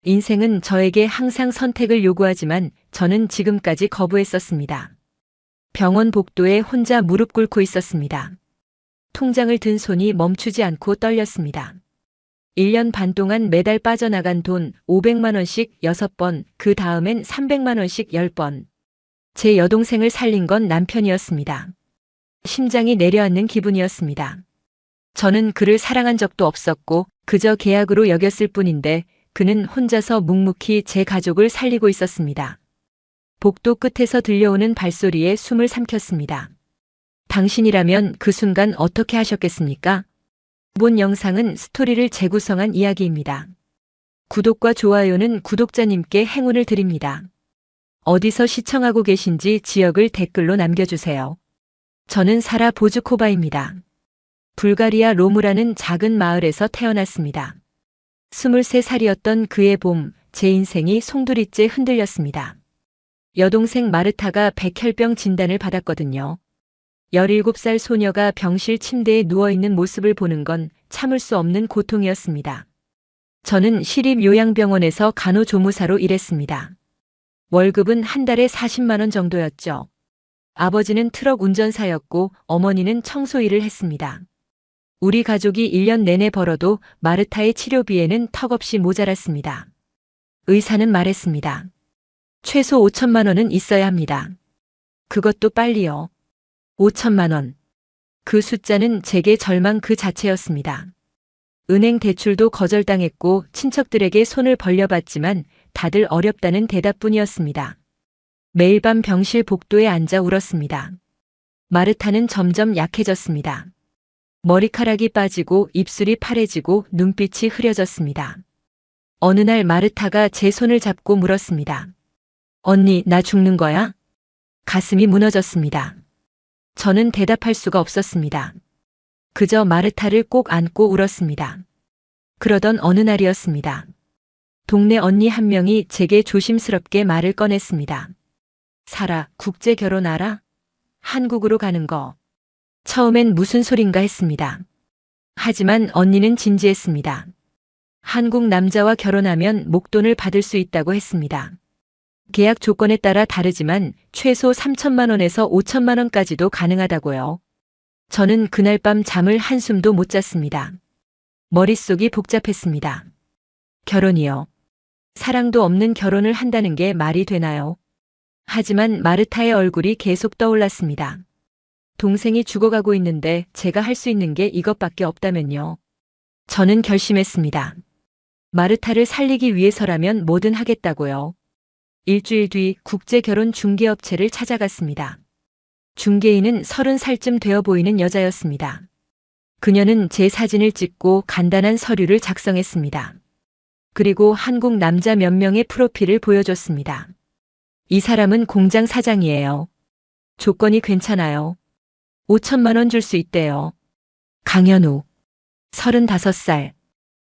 인생은 저에게 항상 선택을 요구하지만 저는 지금까지 거부했었습니다. 병원 복도에 혼자 무릎 꿇고 있었습니다. 통장을 든 손이 멈추지 않고 떨렸습니다. 1년 반 동안 매달 빠져나간 돈 500만 원씩 6번, 그 다음엔 300만 원씩 10번. 제 여동생을 살린 건 남편이었습니다. 심장이 내려앉는 기분이었습니다. 저는 그를 사랑한 적도 없었고 그저 계약으로 여겼을 뿐인데 그는 혼자서 묵묵히 제 가족을 살리고 있었습니다. 복도 끝에서 들려오는 발소리에 숨을 삼켰습니다. 당신이라면 그 순간 어떻게 하셨겠습니까? 본 영상은 스토리를 재구성한 이야기입니다. 구독과 좋아요는 구독자님께 행운을 드립니다. 어디서 시청하고 계신지 지역을 댓글로 남겨주세요. 저는 사라 보즈코바입니다. 불가리아 로무라는 작은 마을에서 태어났습니다. 23살이었던 그의 봄, 제 인생이 송두리째 흔들렸습니다. 여동생 마르타가 백혈병 진단을 받았거든요. 17살 소녀가 병실 침대에 누워있는 모습을 보는 건 참을 수 없는 고통이었습니다. 저는 시립요양병원에서 간호조무사로 일했습니다. 월급은 한 달에 40만 원 정도였죠. 아버지는 트럭 운전사였고 어머니는 청소 일을 했습니다. 우리 가족이 1년 내내 벌어도 마르타의 치료비에는 턱없이 모자랐습니다. 의사는 말했습니다. 최소 5천만 원은 있어야 합니다. 그것도 빨리요. 5천만 원. 그 숫자는 제게 절망 그 자체였습니다. 은행 대출도 거절당했고 친척들에게 손을 벌려봤지만 다들 어렵다는 대답뿐이었습니다. 매일 밤 병실 복도에 앉아 울었습니다. 마르타는 점점 약해졌습니다. 머리카락이 빠지고 입술이 파래지고 눈빛이 흐려졌습니다. 어느 날 마르타가 제 손을 잡고 물었습니다. 언니, 나 죽는 거야? 가슴이 무너졌습니다. 저는 대답할 수가 없었습니다. 그저 마르타를 꼭 안고 울었습니다. 그러던 어느 날이었습니다. 동네 언니 한 명이 제게 조심스럽게 말을 꺼냈습니다. 사라, 국제 결혼 알아? 한국으로 가는 거. 처음엔 무슨 소린가 했습니다. 하지만 언니는 진지했습니다. 한국 남자와 결혼하면 목돈을 받을 수 있다고 했습니다. 계약 조건에 따라 다르지만 최소 3천만 원에서 5천만 원까지도 가능하다고요. 저는 그날 밤 잠을 한숨도 못 잤습니다. 머릿속이 복잡했습니다. 결혼이요. 사랑도 없는 결혼을 한다는 게 말이 되나요? 하지만 마르타의 얼굴이 계속 떠올랐습니다. 동생이 죽어가고 있는데 제가 할 수 있는 게 이것밖에 없다면요. 저는 결심했습니다. 마르타를 살리기 위해서라면 뭐든 하겠다고요. 일주일 뒤 국제결혼 중개업체를 찾아갔습니다. 중개인은 30살쯤 되어 보이는 여자였습니다. 그녀는 제 사진을 찍고 간단한 서류를 작성했습니다. 그리고 한국 남자 몇 명의 프로필을 보여줬습니다. 이 사람은 공장 사장이에요. 조건이 괜찮아요. 5천만 원 줄 수 있대요. 강현우, 35살.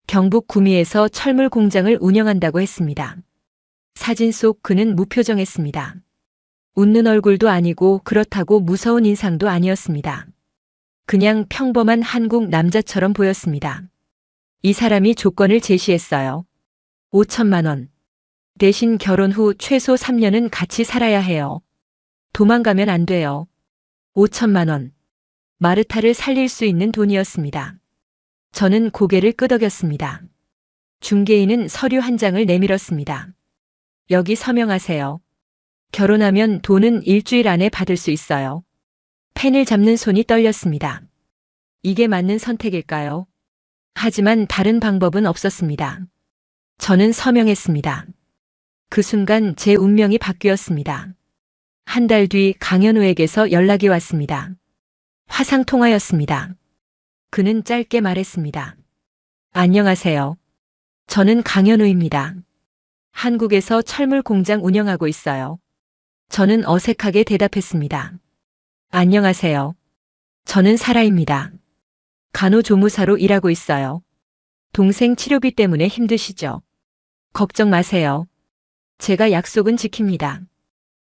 경북 구미에서 철물 공장을 운영한다고 했습니다. 사진 속 그는 무표정했습니다. 웃는 얼굴도 아니고 그렇다고 무서운 인상도 아니었습니다. 그냥 평범한 한국 남자처럼 보였습니다. 이 사람이 조건을 제시했어요. 5천만 원. 대신 결혼 후 최소 3년은 같이 살아야 해요. 도망가면 안 돼요. 5천만 원. 마르타를 살릴 수 있는 돈이었습니다. 저는 고개를 끄덕였습니다. 중개인은 서류 한 장을 내밀었습니다. 여기 서명하세요. 결혼하면 돈은 일주일 안에 받을 수 있어요. 펜을 잡는 손이 떨렸습니다. 이게 맞는 선택일까요? 하지만 다른 방법은 없었습니다. 저는 서명했습니다. 그 순간 제 운명이 바뀌었습니다. 한 달 뒤 강현우에게서 연락이 왔습니다. 화상통화였습니다. 그는 짧게 말했습니다. 안녕하세요. 저는 강현우입니다. 한국에서 철물 공장 운영하고 있어요. 저는 어색하게 대답했습니다. 안녕하세요. 저는 사라입니다. 간호조무사로 일하고 있어요. 동생 치료비 때문에 힘드시죠? 걱정 마세요. 제가 약속은 지킵니다.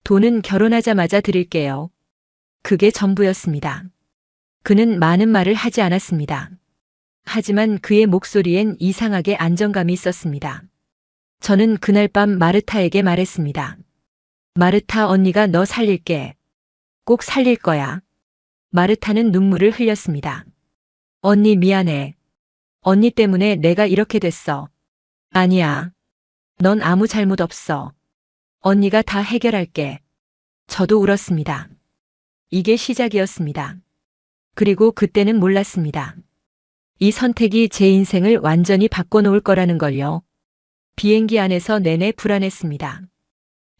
돈은 결혼하자마자 드릴게요. 그게 전부였습니다. 그는 많은 말을 하지 않았습니다. 하지만 그의 목소리엔 이상하게 안정감이 있었습니다. 저는 그날 밤 마르타에게 말했습니다. 마르타, 언니가 너 살릴게. 꼭 살릴 거야. 마르타는 눈물을 흘렸습니다. 언니 미안해. 언니 때문에 내가 이렇게 됐어. 아니야. 넌 아무 잘못 없어. 언니가 다 해결할게. 저도 울었습니다. 이게 시작이었습니다. 그리고 그때는 몰랐습니다. 이 선택이 제 인생을 완전히 바꿔놓을 거라는 걸요. 비행기 안에서 내내 불안했습니다.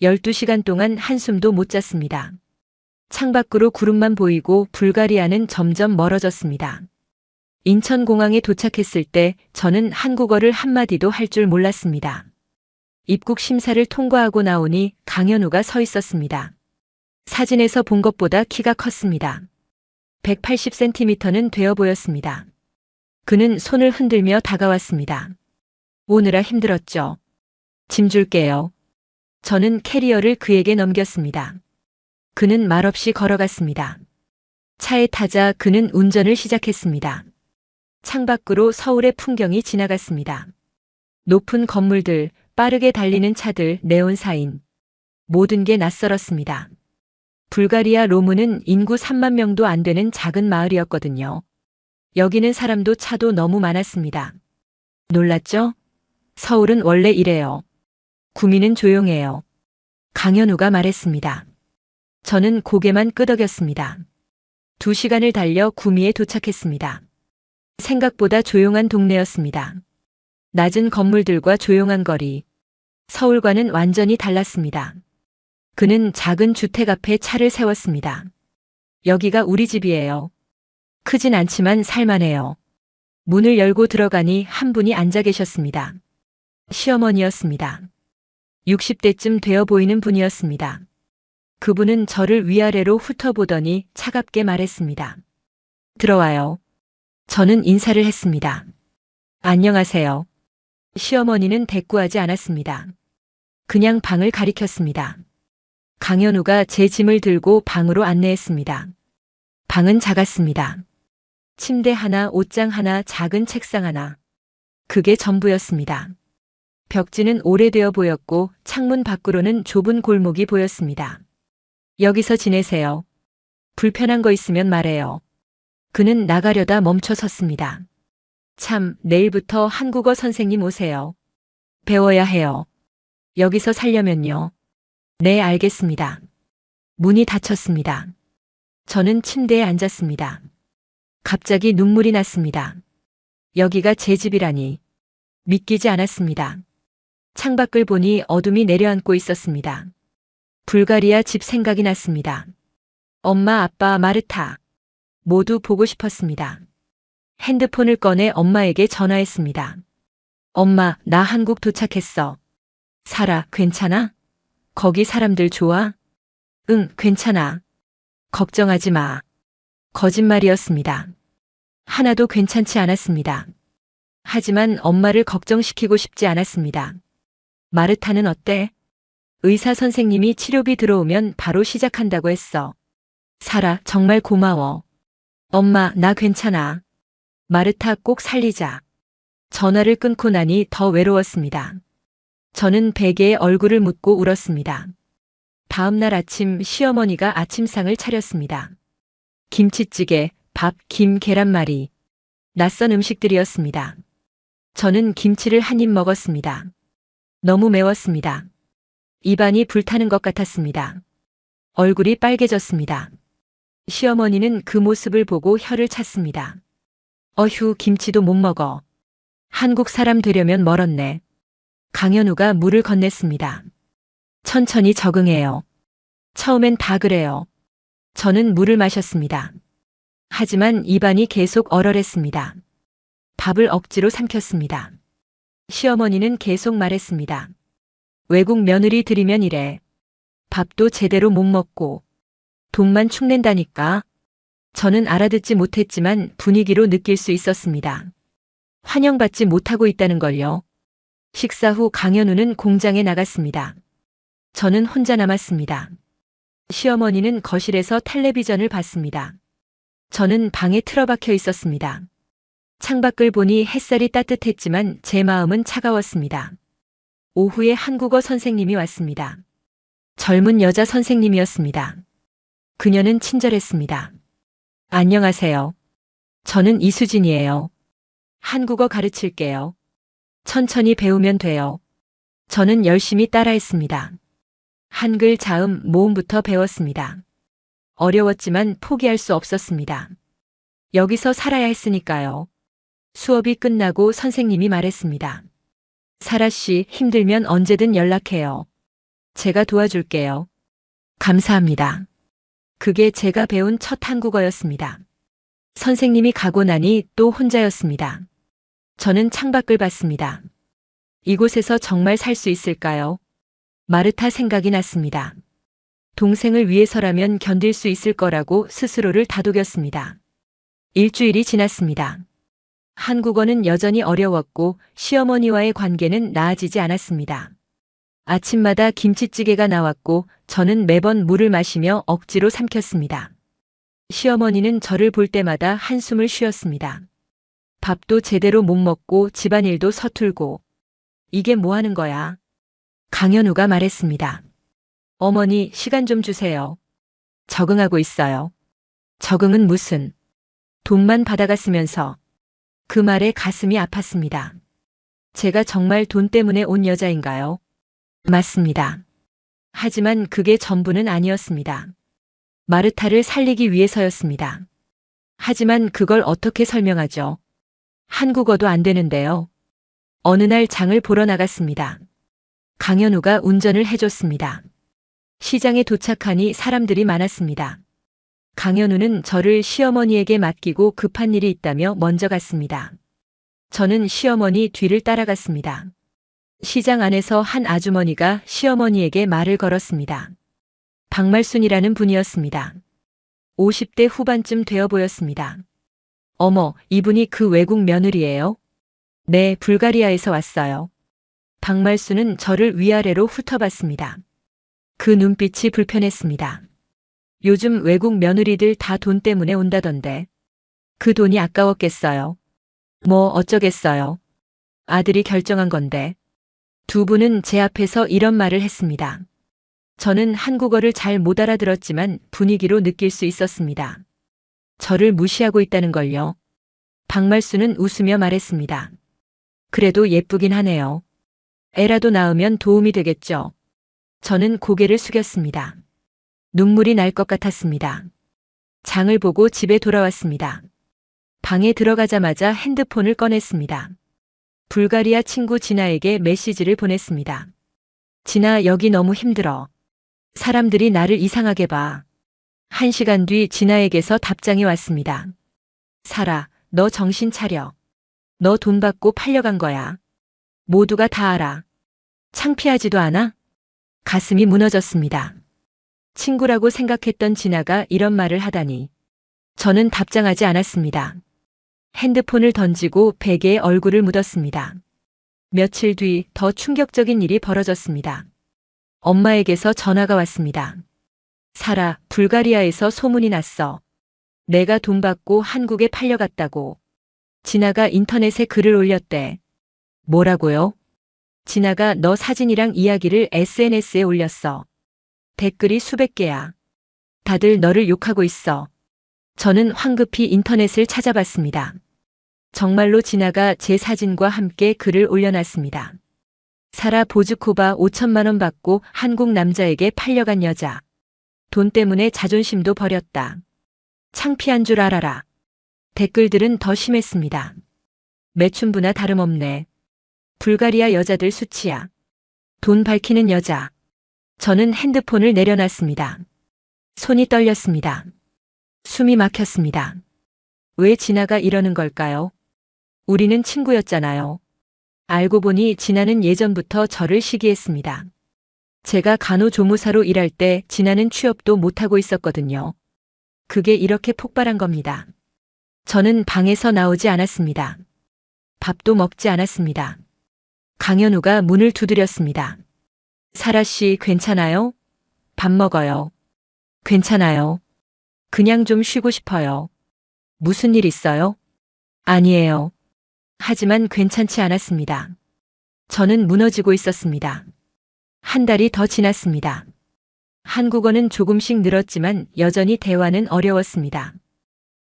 12시간 동안 한숨도 못 잤습니다. 창밖으로 구름만 보이고 불가리아는 점점 멀어졌습니다. 인천공항에 도착했을 때 저는 한국어를 한마디도 할 줄 몰랐습니다. 입국 심사를 통과하고 나오니 강현우가 서 있었습니다. 사진에서 본 것보다 키가 컸습니다. 180cm는 되어 보였습니다. 그는 손을 흔들며 다가왔습니다. 오느라 힘들었죠. 짐 줄게요. 저는 캐리어를 그에게 넘겼습니다. 그는 말없이 걸어갔습니다. 차에 타자 그는 운전을 시작했습니다. 창밖으로 서울의 풍경이 지나갔습니다. 높은 건물들, 빠르게 달리는 차들, 네온 사인. 모든 게 낯설었습니다. 불가리아 로무는 인구 3만 명도 안 되는 작은 마을이었거든요. 여기는 사람도 차도 너무 많았습니다. 놀랐죠? 서울은 원래 이래요. 구미는 조용해요. 강현우가 말했습니다. 저는 고개만 끄덕였습니다. 2시간을 달려 구미에 도착했습니다. 생각보다 조용한 동네였습니다. 낮은 건물들과 조용한 거리. 서울과는 완전히 달랐습니다. 그는 작은 주택 앞에 차를 세웠습니다. 여기가 우리 집이에요. 크진 않지만 살만해요. 문을 열고 들어가니 한 분이 앉아 계셨습니다. 시어머니였습니다. 60대쯤 되어 보이는 분이었습니다. 그분은 저를 위아래로 훑어보더니 차갑게 말했습니다. 들어와요. 저는 인사를 했습니다. 안녕하세요. 시어머니는 대꾸하지 않았습니다. 그냥 방을 가리켰습니다. 강현우가 제 짐을 들고 방으로 안내했습니다. 방은 작았습니다. 침대 하나, 옷장 하나, 작은 책상 하나. 그게 전부였습니다. 벽지는 오래되어 보였고 창문 밖으로는 좁은 골목이 보였습니다. 여기서 지내세요. 불편한 거 있으면 말해요. 그는 나가려다 멈춰 섰습니다. 참, 내일부터 한국어 선생님 오세요. 배워야 해요. 여기서 살려면요. 네, 알겠습니다. 문이 닫혔습니다. 저는 침대에 앉았습니다. 갑자기 눈물이 났습니다. 여기가 제 집이라니. 믿기지 않았습니다. 창밖을 보니 어둠이 내려앉고 있었습니다. 불가리아 집 생각이 났습니다. 엄마, 아빠, 마르타. 모두 보고 싶었습니다. 핸드폰을 꺼내 엄마에게 전화했습니다. 엄마, 나 한국 도착했어. 살아, 괜찮아? 거기 사람들 좋아? 응, 괜찮아. 걱정하지 마. 거짓말이었습니다. 하나도 괜찮지 않았습니다. 하지만 엄마를 걱정시키고 싶지 않았습니다. 마르타는 어때? 의사 선생님이 치료비 들어오면 바로 시작한다고 했어. 살아, 정말 고마워. 엄마, 나 괜찮아. 마르타 꼭 살리자. 전화를 끊고 나니 더 외로웠습니다. 저는 베개에 얼굴을 묻고 울었습니다. 다음 날 아침 시어머니가 아침상을 차렸습니다. 김치찌개, 밥, 김, 계란말이. 낯선 음식들이었습니다. 저는 김치를 한 입 먹었습니다. 너무 매웠습니다. 입안이 불타는 것 같았습니다. 얼굴이 빨개졌습니다. 시어머니는 그 모습을 보고 혀를 찼습니다. 어휴, 김치도 못 먹어. 한국 사람 되려면 멀었네. 강현우가 물을 건넸습니다. 천천히 적응해요. 처음엔 다 그래요. 저는 물을 마셨습니다. 하지만 입안이 계속 얼얼했습니다. 밥을 억지로 삼켰습니다. 시어머니는 계속 말했습니다. 외국 며느리 들이면 이래. 밥도 제대로 못 먹고 돈만 축낸다니까. 저는 알아듣지 못했지만 분위기로 느낄 수 있었습니다. 환영받지 못하고 있다는 걸요. 식사 후 강현우는 공장에 나갔습니다. 저는 혼자 남았습니다. 시어머니는 거실에서 텔레비전을 봤습니다. 저는 방에 틀어박혀 있었습니다. 창밖을 보니 햇살이 따뜻했지만 제 마음은 차가웠습니다. 오후에 한국어 선생님이 왔습니다. 젊은 여자 선생님이었습니다. 그녀는 친절했습니다. 안녕하세요. 저는 이수진이에요. 한국어 가르칠게요. 천천히 배우면 돼요. 저는 열심히 따라했습니다. 한글 자음 모음부터 배웠습니다. 어려웠지만 포기할 수 없었습니다. 여기서 살아야 했으니까요. 수업이 끝나고 선생님이 말했습니다. 사라 씨, 힘들면 언제든 연락해요. 제가 도와줄게요. 감사합니다. 그게 제가 배운 첫 한국어였습니다. 선생님이 가고 나니 또 혼자였습니다. 저는 창밖을 봤습니다. 이곳에서 정말 살 수 있을까요? 마르타 생각이 났습니다. 동생을 위해서라면 견딜 수 있을 거라고 스스로를 다독였습니다. 일주일이 지났습니다. 한국어는 여전히 어려웠고 시어머니와의 관계는 나아지지 않았습니다. 아침마다 김치찌개가 나왔고 저는 매번 물을 마시며 억지로 삼켰습니다. 시어머니는 저를 볼 때마다 한숨을 쉬었습니다. 밥도 제대로 못 먹고 집안일도 서툴고. 이게 뭐 하는 거야? 강현우가 말했습니다. 어머니, 시간 좀 주세요. 적응하고 있어요. 적응은 무슨? 돈만 받아갔으면서. 그 말에 가슴이 아팠습니다. 제가 정말 돈 때문에 온 여자인가요? 맞습니다. 하지만 그게 전부는 아니었습니다. 마르타를 살리기 위해서였습니다. 하지만 그걸 어떻게 설명하죠? 한국어도 안 되는데요. 어느 날 장을 보러 나갔습니다. 강현우가 운전을 해줬습니다. 시장에 도착하니 사람들이 많았습니다. 강현우는 저를 시어머니에게 맡기고 급한 일이 있다며 먼저 갔습니다. 저는 시어머니 뒤를 따라갔습니다. 시장 안에서 한 아주머니가 시어머니에게 말을 걸었습니다. 박말순이라는 분이었습니다. 50대 후반쯤 되어 보였습니다. 어머, 이분이 그 외국 며느리예요? 네, 불가리아에서 왔어요. 박말순은 저를 위아래로 훑어봤습니다. 그 눈빛이 불편했습니다. 요즘 외국 며느리들 다 돈 때문에 온다던데. 그 돈이 아까웠겠어요. 뭐 어쩌겠어요. 아들이 결정한 건데. 두 분은 제 앞에서 이런 말을 했습니다. 저는 한국어를 잘 못 알아들었지만 분위기로 느낄 수 있었습니다. 저를 무시하고 있다는 걸요. 박말순은 웃으며 말했습니다. 그래도 예쁘긴 하네요. 애라도 낳으면 도움이 되겠죠. 저는 고개를 숙였습니다. 눈물이 날 것 같았습니다. 장을 보고 집에 돌아왔습니다. 방에 들어가자마자 핸드폰을 꺼냈습니다. 불가리아 친구 진아에게 메시지를 보냈습니다. 진아, 여기 너무 힘들어. 사람들이 나를 이상하게 봐. 1시간 뒤 진아에게서 답장이 왔습니다. 사라, 너 정신 차려. 너 돈 받고 팔려간 거야. 모두가 다 알아. 창피하지도 않아? 가슴이 무너졌습니다. 친구라고 생각했던 진아가 이런 말을 하다니. 저는 답장하지 않았습니다. 핸드폰을 던지고 베개에 얼굴을 묻었습니다. 며칠 뒤 더 충격적인 일이 벌어졌습니다. 엄마에게서 전화가 왔습니다. 사라, 불가리아에서 소문이 났어. 내가 돈 받고 한국에 팔려갔다고. 진아가 인터넷에 글을 올렸대. 뭐라고요? 진아가 너 사진이랑 이야기를 SNS에 올렸어. 댓글이 수백 개야. 다들 너를 욕하고 있어. 저는 황급히 인터넷을 찾아봤습니다. 정말로 진아가 제 사진과 함께 글을 올려놨습니다. 사라 보즈코바 5천만 원 받고 한국 남자에게 팔려간 여자. 돈 때문에 자존심도 버렸다. 창피한 줄 알아라. 댓글들은 더 심했습니다. 매춘부나 다름없네. 불가리아 여자들 수치야. 돈 밝히는 여자. 저는 핸드폰을 내려놨습니다. 손이 떨렸습니다. 숨이 막혔습니다. 왜 진아가 이러는 걸까요? 우리는 친구였잖아요. 알고 보니 진아는 예전부터 저를 시기했습니다. 제가 간호조무사로 일할 때 진아는 취업도 못하고 있었거든요. 그게 이렇게 폭발한 겁니다. 저는 방에서 나오지 않았습니다. 밥도 먹지 않았습니다. 강현우가 문을 두드렸습니다. 사라 씨, 괜찮아요? 밥 먹어요. 괜찮아요. 그냥 좀 쉬고 싶어요. 무슨 일 있어요? 아니에요. 하지만 괜찮지 않았습니다. 저는 무너지고 있었습니다. 한 달이 더 지났습니다. 한국어는 조금씩 늘었지만 여전히 대화는 어려웠습니다.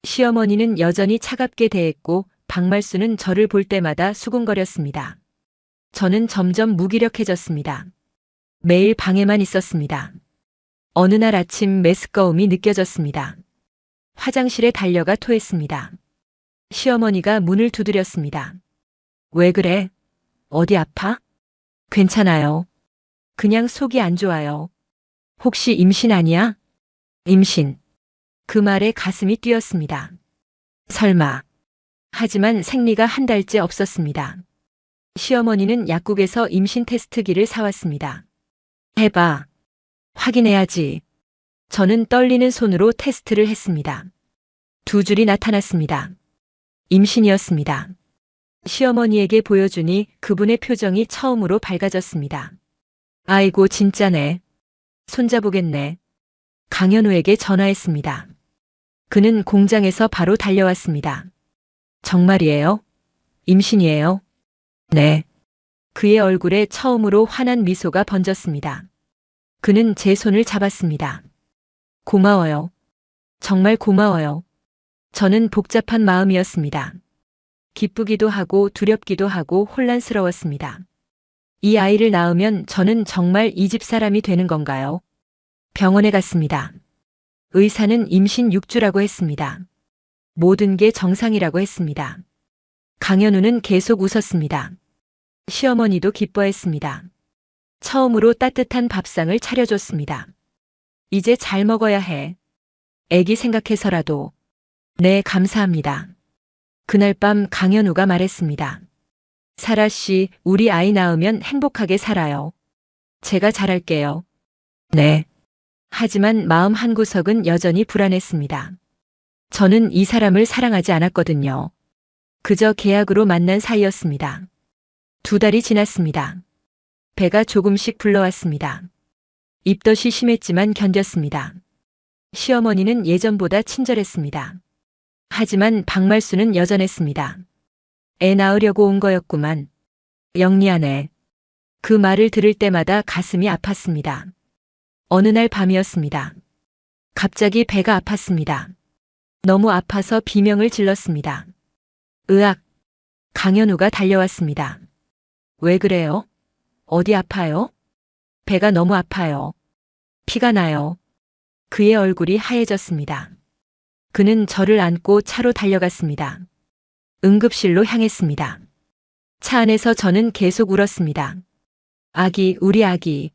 시어머니는 여전히 차갑게 대했고 박말수는 저를 볼 때마다 수군거렸습니다. 저는 점점 무기력해졌습니다. 매일 방에만 있었습니다. 어느 날 아침 메스꺼움이 느껴졌습니다. 화장실에 달려가 토했습니다. 시어머니가 문을 두드렸습니다. 왜 그래? 어디 아파? 괜찮아요. 그냥 속이 안 좋아요. 혹시 임신 아니야? 임신. 그 말에 가슴이 뛰었습니다. 설마. 하지만 생리가 한 달째 없었습니다. 시어머니는 약국에서 임신 테스트기를 사왔습니다. 해봐. 확인해야지. 저는 떨리는 손으로 테스트를 했습니다. 두 줄이 나타났습니다. 임신이었습니다. 시어머니에게 보여주니 그분의 표정이 처음으로 밝아졌습니다. 아이고 진짜네. 손자보겠네. 강현우에게 전화했습니다. 그는 공장에서 바로 달려왔습니다. 정말이에요? 임신이에요? 네. 그의 얼굴에 처음으로 환한 미소가 번졌습니다. 그는 제 손을 잡았습니다. 고마워요. 정말 고마워요. 저는 복잡한 마음이었습니다. 기쁘기도 하고 두렵기도 하고 혼란스러웠습니다. 이 아이를 낳으면 저는 정말 이 집 사람이 되는 건가요? 병원에 갔습니다. 의사는 임신 6주라고 했습니다. 모든 게 정상이라고 했습니다. 강현우는 계속 웃었습니다. 시어머니도 기뻐했습니다. 처음으로 따뜻한 밥상을 차려줬습니다. 이제 잘 먹어야 해. 애기 생각해서라도. 네, 감사합니다. 그날 밤 강현우가 말했습니다. 사라 씨, 우리 아이 낳으면 행복하게 살아요. 제가 잘할게요. 네. 하지만 마음 한구석은 여전히 불안했습니다. 저는 이 사람을 사랑하지 않았거든요. 그저 계약으로 만난 사이였습니다. 2달이 지났습니다. 배가 조금씩 불러왔습니다. 입덧이 심했지만 견뎠습니다. 시어머니는 예전보다 친절했습니다. 하지만 박말수는 여전했습니다. 애 낳으려고 온 거였구만. 영리하네. 그 말을 들을 때마다 가슴이 아팠습니다. 어느 날 밤이었습니다. 갑자기 배가 아팠습니다. 너무 아파서 비명을 질렀습니다. 으악! 강현우가 달려왔습니다. 왜 그래요? 어디 아파요? 배가 너무 아파요. 피가 나요. 그의 얼굴이 하얘졌습니다. 그는 저를 안고 차로 달려갔습니다. 응급실로 향했습니다. 차 안에서 저는 계속 울었습니다. 아기, 우리 아기.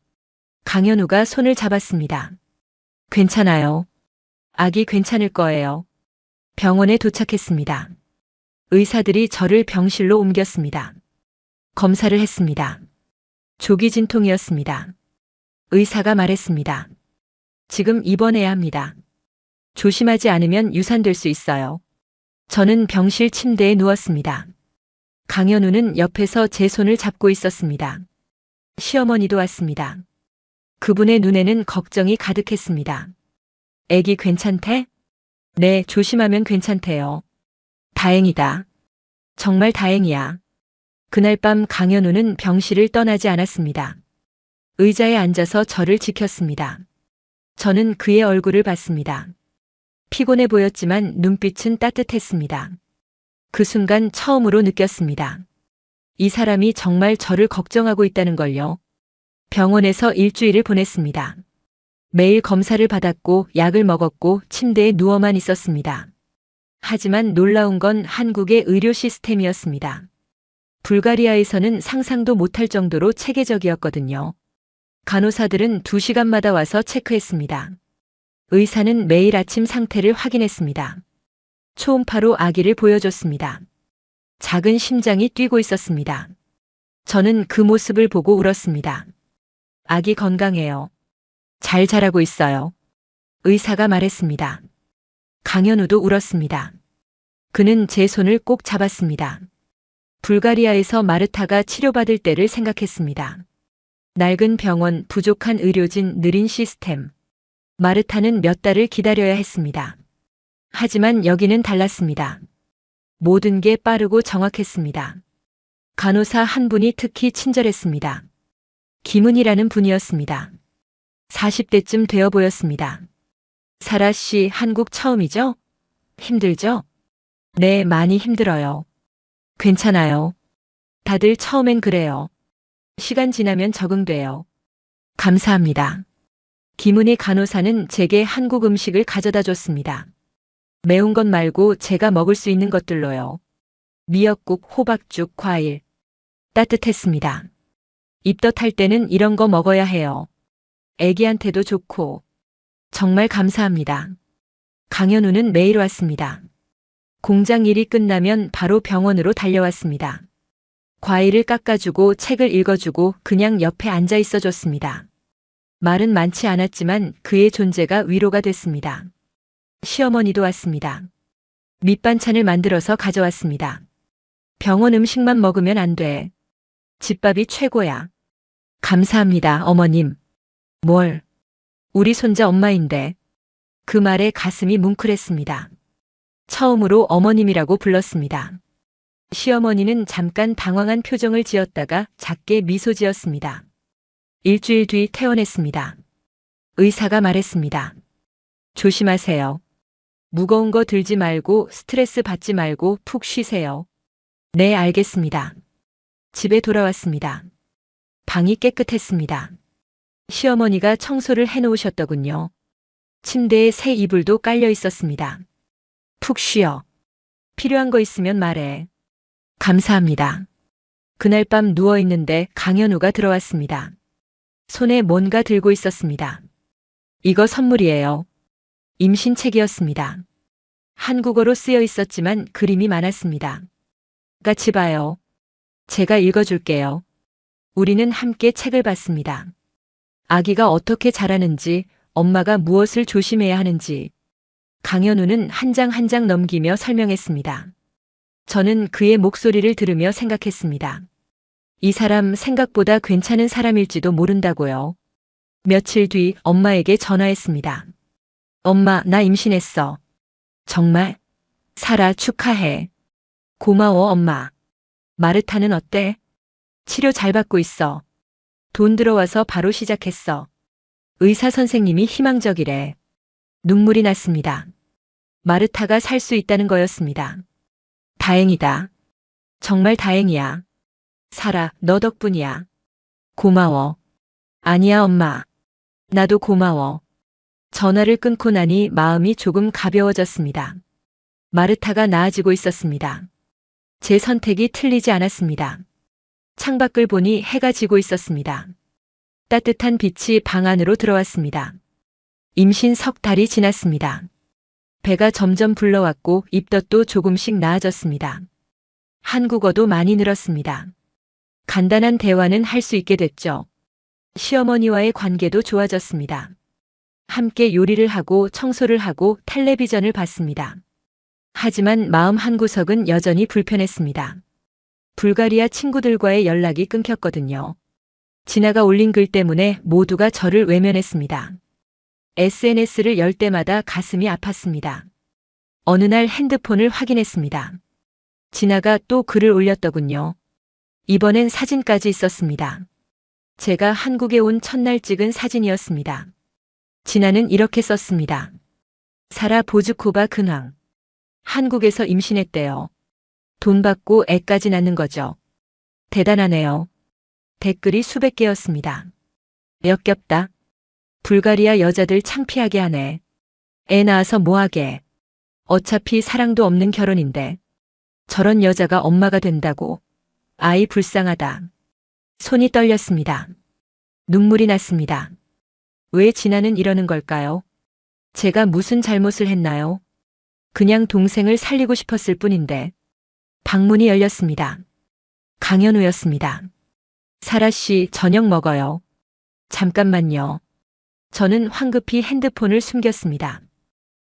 강현우가 손을 잡았습니다. 괜찮아요. 아기 괜찮을 거예요. 병원에 도착했습니다. 의사들이 저를 병실로 옮겼습니다. 검사를 했습니다. 조기 진통이었습니다. 의사가 말했습니다. 지금 입원해야 합니다. 조심하지 않으면 유산될 수 있어요. 저는 병실 침대에 누웠습니다. 강현우는 옆에서 제 손을 잡고 있었습니다. 시어머니도 왔습니다. 그분의 눈에는 걱정이 가득했습니다. 애기 괜찮대? 네, 조심하면 괜찮대요. 다행이다. 정말 다행이야. 그날 밤 강현우는 병실을 떠나지 않았습니다. 의자에 앉아서 저를 지켰습니다. 저는 그의 얼굴을 봤습니다. 피곤해 보였지만 눈빛은 따뜻했습니다. 그 순간 처음으로 느꼈습니다. 이 사람이 정말 저를 걱정하고 있다는 걸요. 병원에서 일주일을 보냈습니다. 매일 검사를 받았고 약을 먹었고 침대에 누워만 있었습니다. 하지만 놀라운 건 한국의 의료 시스템이었습니다. 불가리아에서는 상상도 못할 정도로 체계적이었거든요. 간호사들은 2시간마다 와서 체크했습니다. 의사는 매일 아침 상태를 확인했습니다. 초음파로 아기를 보여줬습니다. 작은 심장이 뛰고 있었습니다. 저는 그 모습을 보고 울었습니다. 아기 건강해요. 잘 자라고 있어요. 의사가 말했습니다. 강현우도 울었습니다. 그는 제 손을 꼭 잡았습니다. 불가리아에서 마르타가 치료받을 때를 생각했습니다. 낡은 병원, 부족한 의료진, 느린 시스템. 마르타는 몇 달을 기다려야 했습니다. 하지만 여기는 달랐습니다. 모든 게 빠르고 정확했습니다. 간호사 한 분이 특히 친절했습니다. 김은이라는 분이었습니다. 40대쯤 되어 보였습니다. 사라 씨, 한국 처음이죠? 힘들죠? 네, 많이 힘들어요. 괜찮아요. 다들 처음엔 그래요. 시간 지나면 적응돼요. 감사합니다. 김은희 간호사는 제게 한국 음식을 가져다 줬습니다. 매운 것 말고 제가 먹을 수 있는 것들로요. 미역국, 호박죽, 과일. 따뜻했습니다. 입덧할 때는 이런 거 먹어야 해요. 애기한테도 좋고. 정말 감사합니다. 강현우는 매일 왔습니다. 공장 일이 끝나면 바로 병원으로 달려왔습니다. 과일을 깎아주고 책을 읽어주고 그냥 옆에 앉아 있어 줬습니다. 말은 많지 않았지만 그의 존재가 위로가 됐습니다. 시어머니도 왔습니다. 밑반찬을 만들어서 가져왔습니다. 병원 음식만 먹으면 안 돼. 집밥이 최고야. 감사합니다, 어머님. 뭘? 우리 손자 엄마인데. 그 말에 가슴이 뭉클했습니다. 처음으로 어머님이라고 불렀습니다. 시어머니는 잠깐 당황한 표정을 지었다가 작게 미소 지었습니다. 일주일 뒤 퇴원했습니다. 의사가 말했습니다. 조심하세요. 무거운 거 들지 말고 스트레스 받지 말고 푹 쉬세요. 네, 알겠습니다. 집에 돌아왔습니다. 방이 깨끗했습니다. 시어머니가 청소를 해놓으셨더군요. 침대에 새 이불도 깔려 있었습니다. 푹 쉬어. 필요한 거 있으면 말해. 감사합니다. 그날 밤 누워있는데 강현우가 들어왔습니다. 손에 뭔가 들고 있었습니다. 이거 선물이에요. 임신책이었습니다. 한국어로 쓰여 있었지만 그림이 많았습니다. 같이 봐요. 제가 읽어줄게요. 우리는 함께 책을 봤습니다. 아기가 어떻게 자라는지, 엄마가 무엇을 조심해야 하는지. 강현우는 한 장 한 장 넘기며 설명했습니다. 저는 그의 목소리를 들으며 생각했습니다. 이 사람 생각보다 괜찮은 사람일지도 모른다고요. 며칠 뒤 엄마에게 전화했습니다. 엄마, 나 임신했어. 정말? 사라, 축하해. 고마워, 엄마. 마르타는 어때? 치료 잘 받고 있어. 돈 들어와서 바로 시작했어. 의사 선생님이 희망적이래. 눈물이 났습니다. 마르타가 살 수 있다는 거였습니다. 다행이다. 정말 다행이야. 사라, 너 덕분이야. 고마워. 아니야, 엄마. 나도 고마워. 전화를 끊고 나니 마음이 조금 가벼워졌습니다. 마르타가 나아지고 있었습니다. 제 선택이 틀리지 않았습니다. 창밖을 보니 해가 지고 있었습니다. 따뜻한 빛이 방 안으로 들어왔습니다. 임신 석 달이 지났습니다. 배가 점점 불러왔고 입덧도 조금씩 나아졌습니다. 한국어도 많이 늘었습니다. 간단한 대화는 할 수 있게 됐죠. 시어머니와의 관계도 좋아졌습니다. 함께 요리를 하고 청소를 하고 텔레비전을 봤습니다. 하지만 마음 한구석은 여전히 불편했습니다. 불가리아 친구들과의 연락이 끊겼거든요. 진아가 올린 글 때문에 모두가 저를 외면했습니다. SNS를 열 때마다 가슴이 아팠습니다. 어느 날 핸드폰을 확인했습니다. 진아가 또 글을 올렸더군요. 이번엔 사진까지 있었습니다. 제가 한국에 온 첫날 찍은 사진이었습니다. 진아는 이렇게 썼습니다. 사라 보즈코바 근황. 한국에서 임신했대요. 돈 받고 애까지 낳는 거죠. 대단하네요. 댓글이 수백 개였습니다. 역겹다. 불가리아 여자들 창피하게 하네. 애 낳아서 뭐하게. 어차피 사랑도 없는 결혼인데. 저런 여자가 엄마가 된다고. 아이 불쌍하다. 손이 떨렸습니다. 눈물이 났습니다. 왜 진아는 이러는 걸까요? 제가 무슨 잘못을 했나요? 그냥 동생을 살리고 싶었을 뿐인데. 방문이 열렸습니다. 강현우였습니다. 사라 씨, 저녁 먹어요. 잠깐만요. 저는 황급히 핸드폰을 숨겼습니다.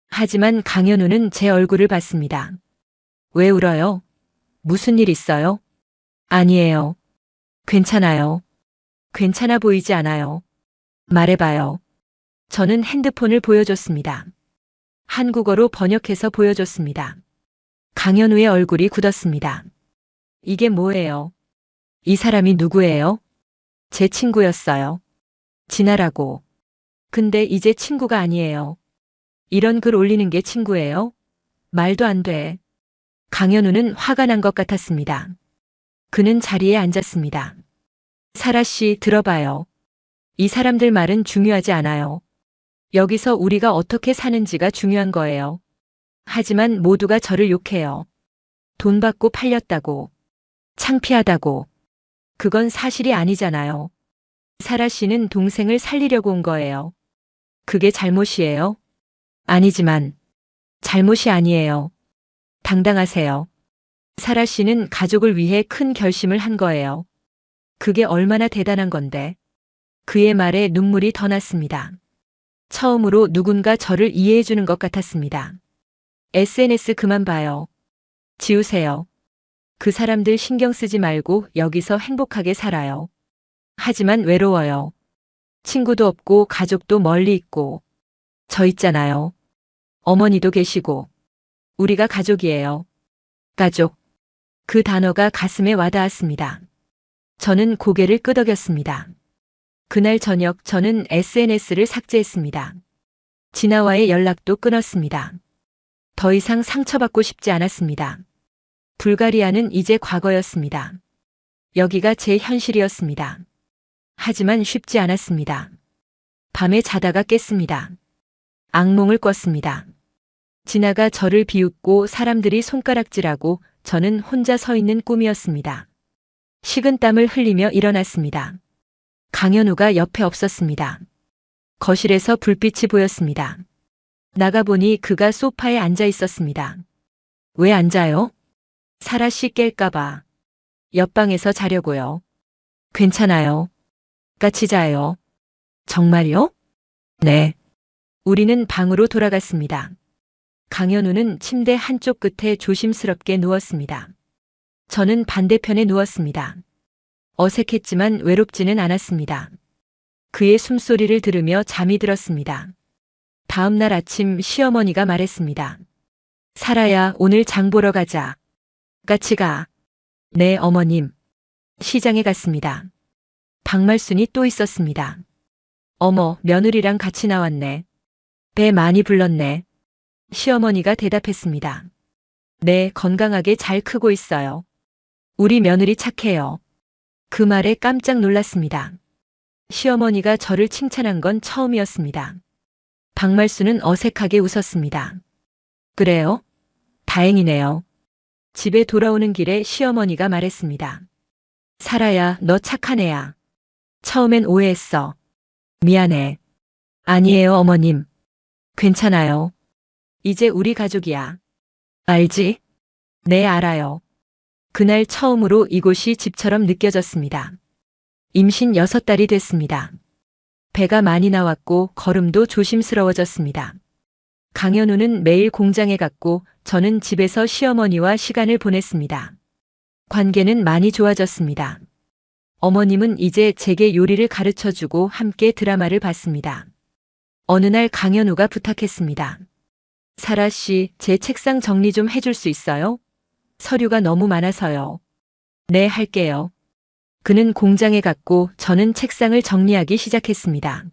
하지만 강현우는 제 얼굴을 봤습니다. 왜 울어요? 무슨 일 있어요? 아니에요. 괜찮아요. 괜찮아 보이지 않아요. 말해봐요. 저는 핸드폰을 보여줬습니다. 한국어로 번역해서 보여줬습니다. 강현우의 얼굴이 굳었습니다. 이게 뭐예요? 이 사람이 누구예요? 제 친구였어요. 진아라고. 근데 이제 친구가 아니에요. 이런 글 올리는 게 친구예요? 말도 안 돼. 강현우는 화가 난 것 같았습니다. 그는 자리에 앉았습니다. 사라 씨, 들어봐요. 이 사람들 말은 중요하지 않아요. 여기서 우리가 어떻게 사는지가 중요한 거예요. 하지만 모두가 저를 욕해요. 돈 받고 팔렸다고. 창피하다고. 그건 사실이 아니잖아요. 사라 씨는 동생을 살리려고 온 거예요. 그게 잘못이에요? 아니지만 잘못이 아니에요. 당당하세요. 사라 씨는 가족을 위해 큰 결심을 한 거예요. 그게 얼마나 대단한 건데. 그의 말에 눈물이 더 났습니다. 처음으로 누군가 저를 이해해 주는 것 같았습니다. SNS 그만 봐요. 지우세요. 그 사람들 신경 쓰지 말고 여기서 행복하게 살아요. 하지만 외로워요. 친구도 없고 가족도 멀리 있고. 저 있잖아요. 어머니도 계시고. 우리가 가족이에요. 가족. 그 단어가 가슴에 와닿았습니다. 저는 고개를 끄덕였습니다. 그날 저녁 저는 SNS를 삭제했습니다. 진아와의 연락도 끊었습니다. 더 이상 상처받고 싶지 않았습니다. 불가리아는 이제 과거였습니다. 여기가 제 현실이었습니다. 하지만 쉽지 않았습니다. 밤에 자다가 깼습니다. 악몽을 꿨습니다. 진아가 저를 비웃고 사람들이 손가락질하고 저는 혼자 서 있는 꿈이었습니다. 식은땀을 흘리며 일어났습니다. 강현우가 옆에 없었습니다. 거실에서 불빛이 보였습니다. 나가보니 그가 소파에 앉아 있었습니다. 왜 앉아요? 사라 씨 깰까봐. 옆방에서 자려고요. 괜찮아요. 같이 자요. 정말요? 네. 우리는 방으로 돌아갔습니다. 강현우는 침대 한쪽 끝에 조심스럽게 누웠습니다. 저는 반대편에 누웠습니다. 어색했지만 외롭지는 않았습니다. 그의 숨소리를 들으며 잠이 들었습니다. 다음 날 아침 시어머니가 말했습니다. 사라야, 오늘 장 보러 가자. 같이 가. 네, 어머님. 시장에 갔습니다. 박말순이 또 있었습니다. 어머, 며느리랑 같이 나왔네. 배 많이 불렀네. 시어머니가 대답했습니다. 네, 건강하게 잘 크고 있어요. 우리 며느리 착해요. 그 말에 깜짝 놀랐습니다. 시어머니가 저를 칭찬한 건 처음이었습니다. 박말순은 어색하게 웃었습니다. 그래요? 다행이네요. 집에 돌아오는 길에 시어머니가 말했습니다. 사라야, 너 착한 애야. 처음엔 오해했어. 미안해. 아니에요, 어머님. 괜찮아요. 이제 우리 가족이야. 알지? 네, 알아요. 그날 처음으로 이곳이 집처럼 느껴졌습니다. 임신 6달이 됐습니다. 배가 많이 나왔고 걸음도 조심스러워졌습니다. 강현우는 매일 공장에 갔고 저는 집에서 시어머니와 시간을 보냈습니다. 관계는 많이 좋아졌습니다. 어머님은 이제 제게 요리를 가르쳐주고 함께 드라마를 봤습니다. 어느 날 강현우가 부탁했습니다. 사라 씨, 제 책상 정리 좀 해줄 수 있어요? 서류가 너무 많아서요. 네, 할게요. 그는 공장에 갔고 저는 책상을 정리하기 시작했습니다.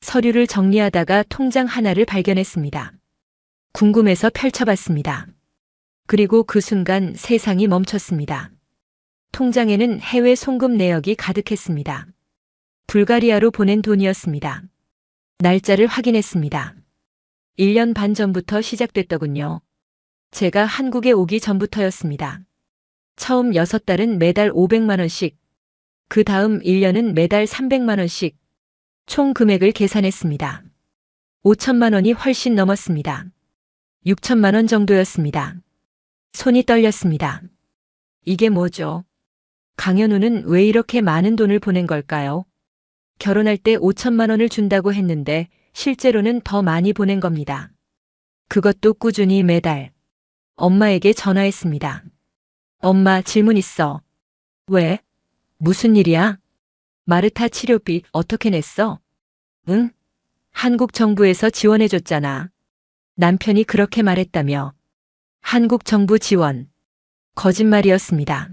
서류를 정리하다가 통장 하나를 발견했습니다. 궁금해서 펼쳐봤습니다. 그리고 그 순간 세상이 멈췄습니다. 통장에는 해외 송금 내역이 가득했습니다. 불가리아로 보낸 돈이었습니다. 날짜를 확인했습니다. 1년 반 전부터 시작됐더군요. 제가 한국에 오기 전부터였습니다. 처음 6달은 매달 500만 원씩, 그 다음 1년은 매달 300만 원씩, 총 금액을 계산했습니다. 5천만 원이 훨씬 넘었습니다. 6천만 원 정도였습니다. 손이 떨렸습니다. 이게 뭐죠? 강현우는 왜 이렇게 많은 돈을 보낸 걸까요? 결혼할 때 5천만 원을 준다고 했는데 실제로는 더 많이 보낸 겁니다. 그것도 꾸준히 매달. 엄마에게 전화했습니다. 엄마, 질문 있어. 왜? 무슨 일이야? 마르타 치료비 어떻게 냈어? 응? 한국 정부에서 지원해줬잖아. 남편이 그렇게 말했다며. 한국 정부 지원. 거짓말이었습니다.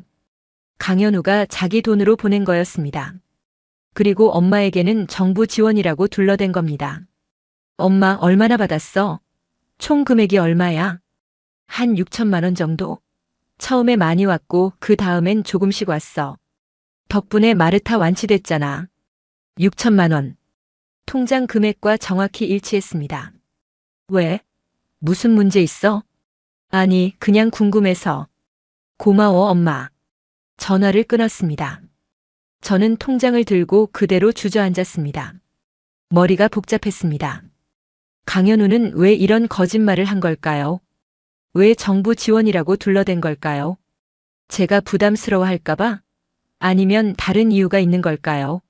강현우가 자기 돈으로 보낸 거였습니다. 그리고 엄마에게는 정부 지원이라고 둘러댄 겁니다. 엄마 얼마나 받았어? 총 금액이 얼마야? 한 6천만 원 정도? 처음에 많이 왔고 그 다음엔 조금씩 왔어. 덕분에 마르타 완치됐잖아. 6천만 원. 통장 금액과 정확히 일치했습니다. 왜? 무슨 문제 있어? 아니, 그냥 궁금해서. 고마워, 엄마. 전화를 끊었습니다. 저는 통장을 들고 그대로 주저앉았습니다. 머리가 복잡했습니다. 강현우는 왜 이런 거짓말을 한 걸까요? 왜 정부 지원이라고 둘러댄 걸까요? 제가 부담스러워할까봐? 아니면 다른 이유가 있는 걸까요?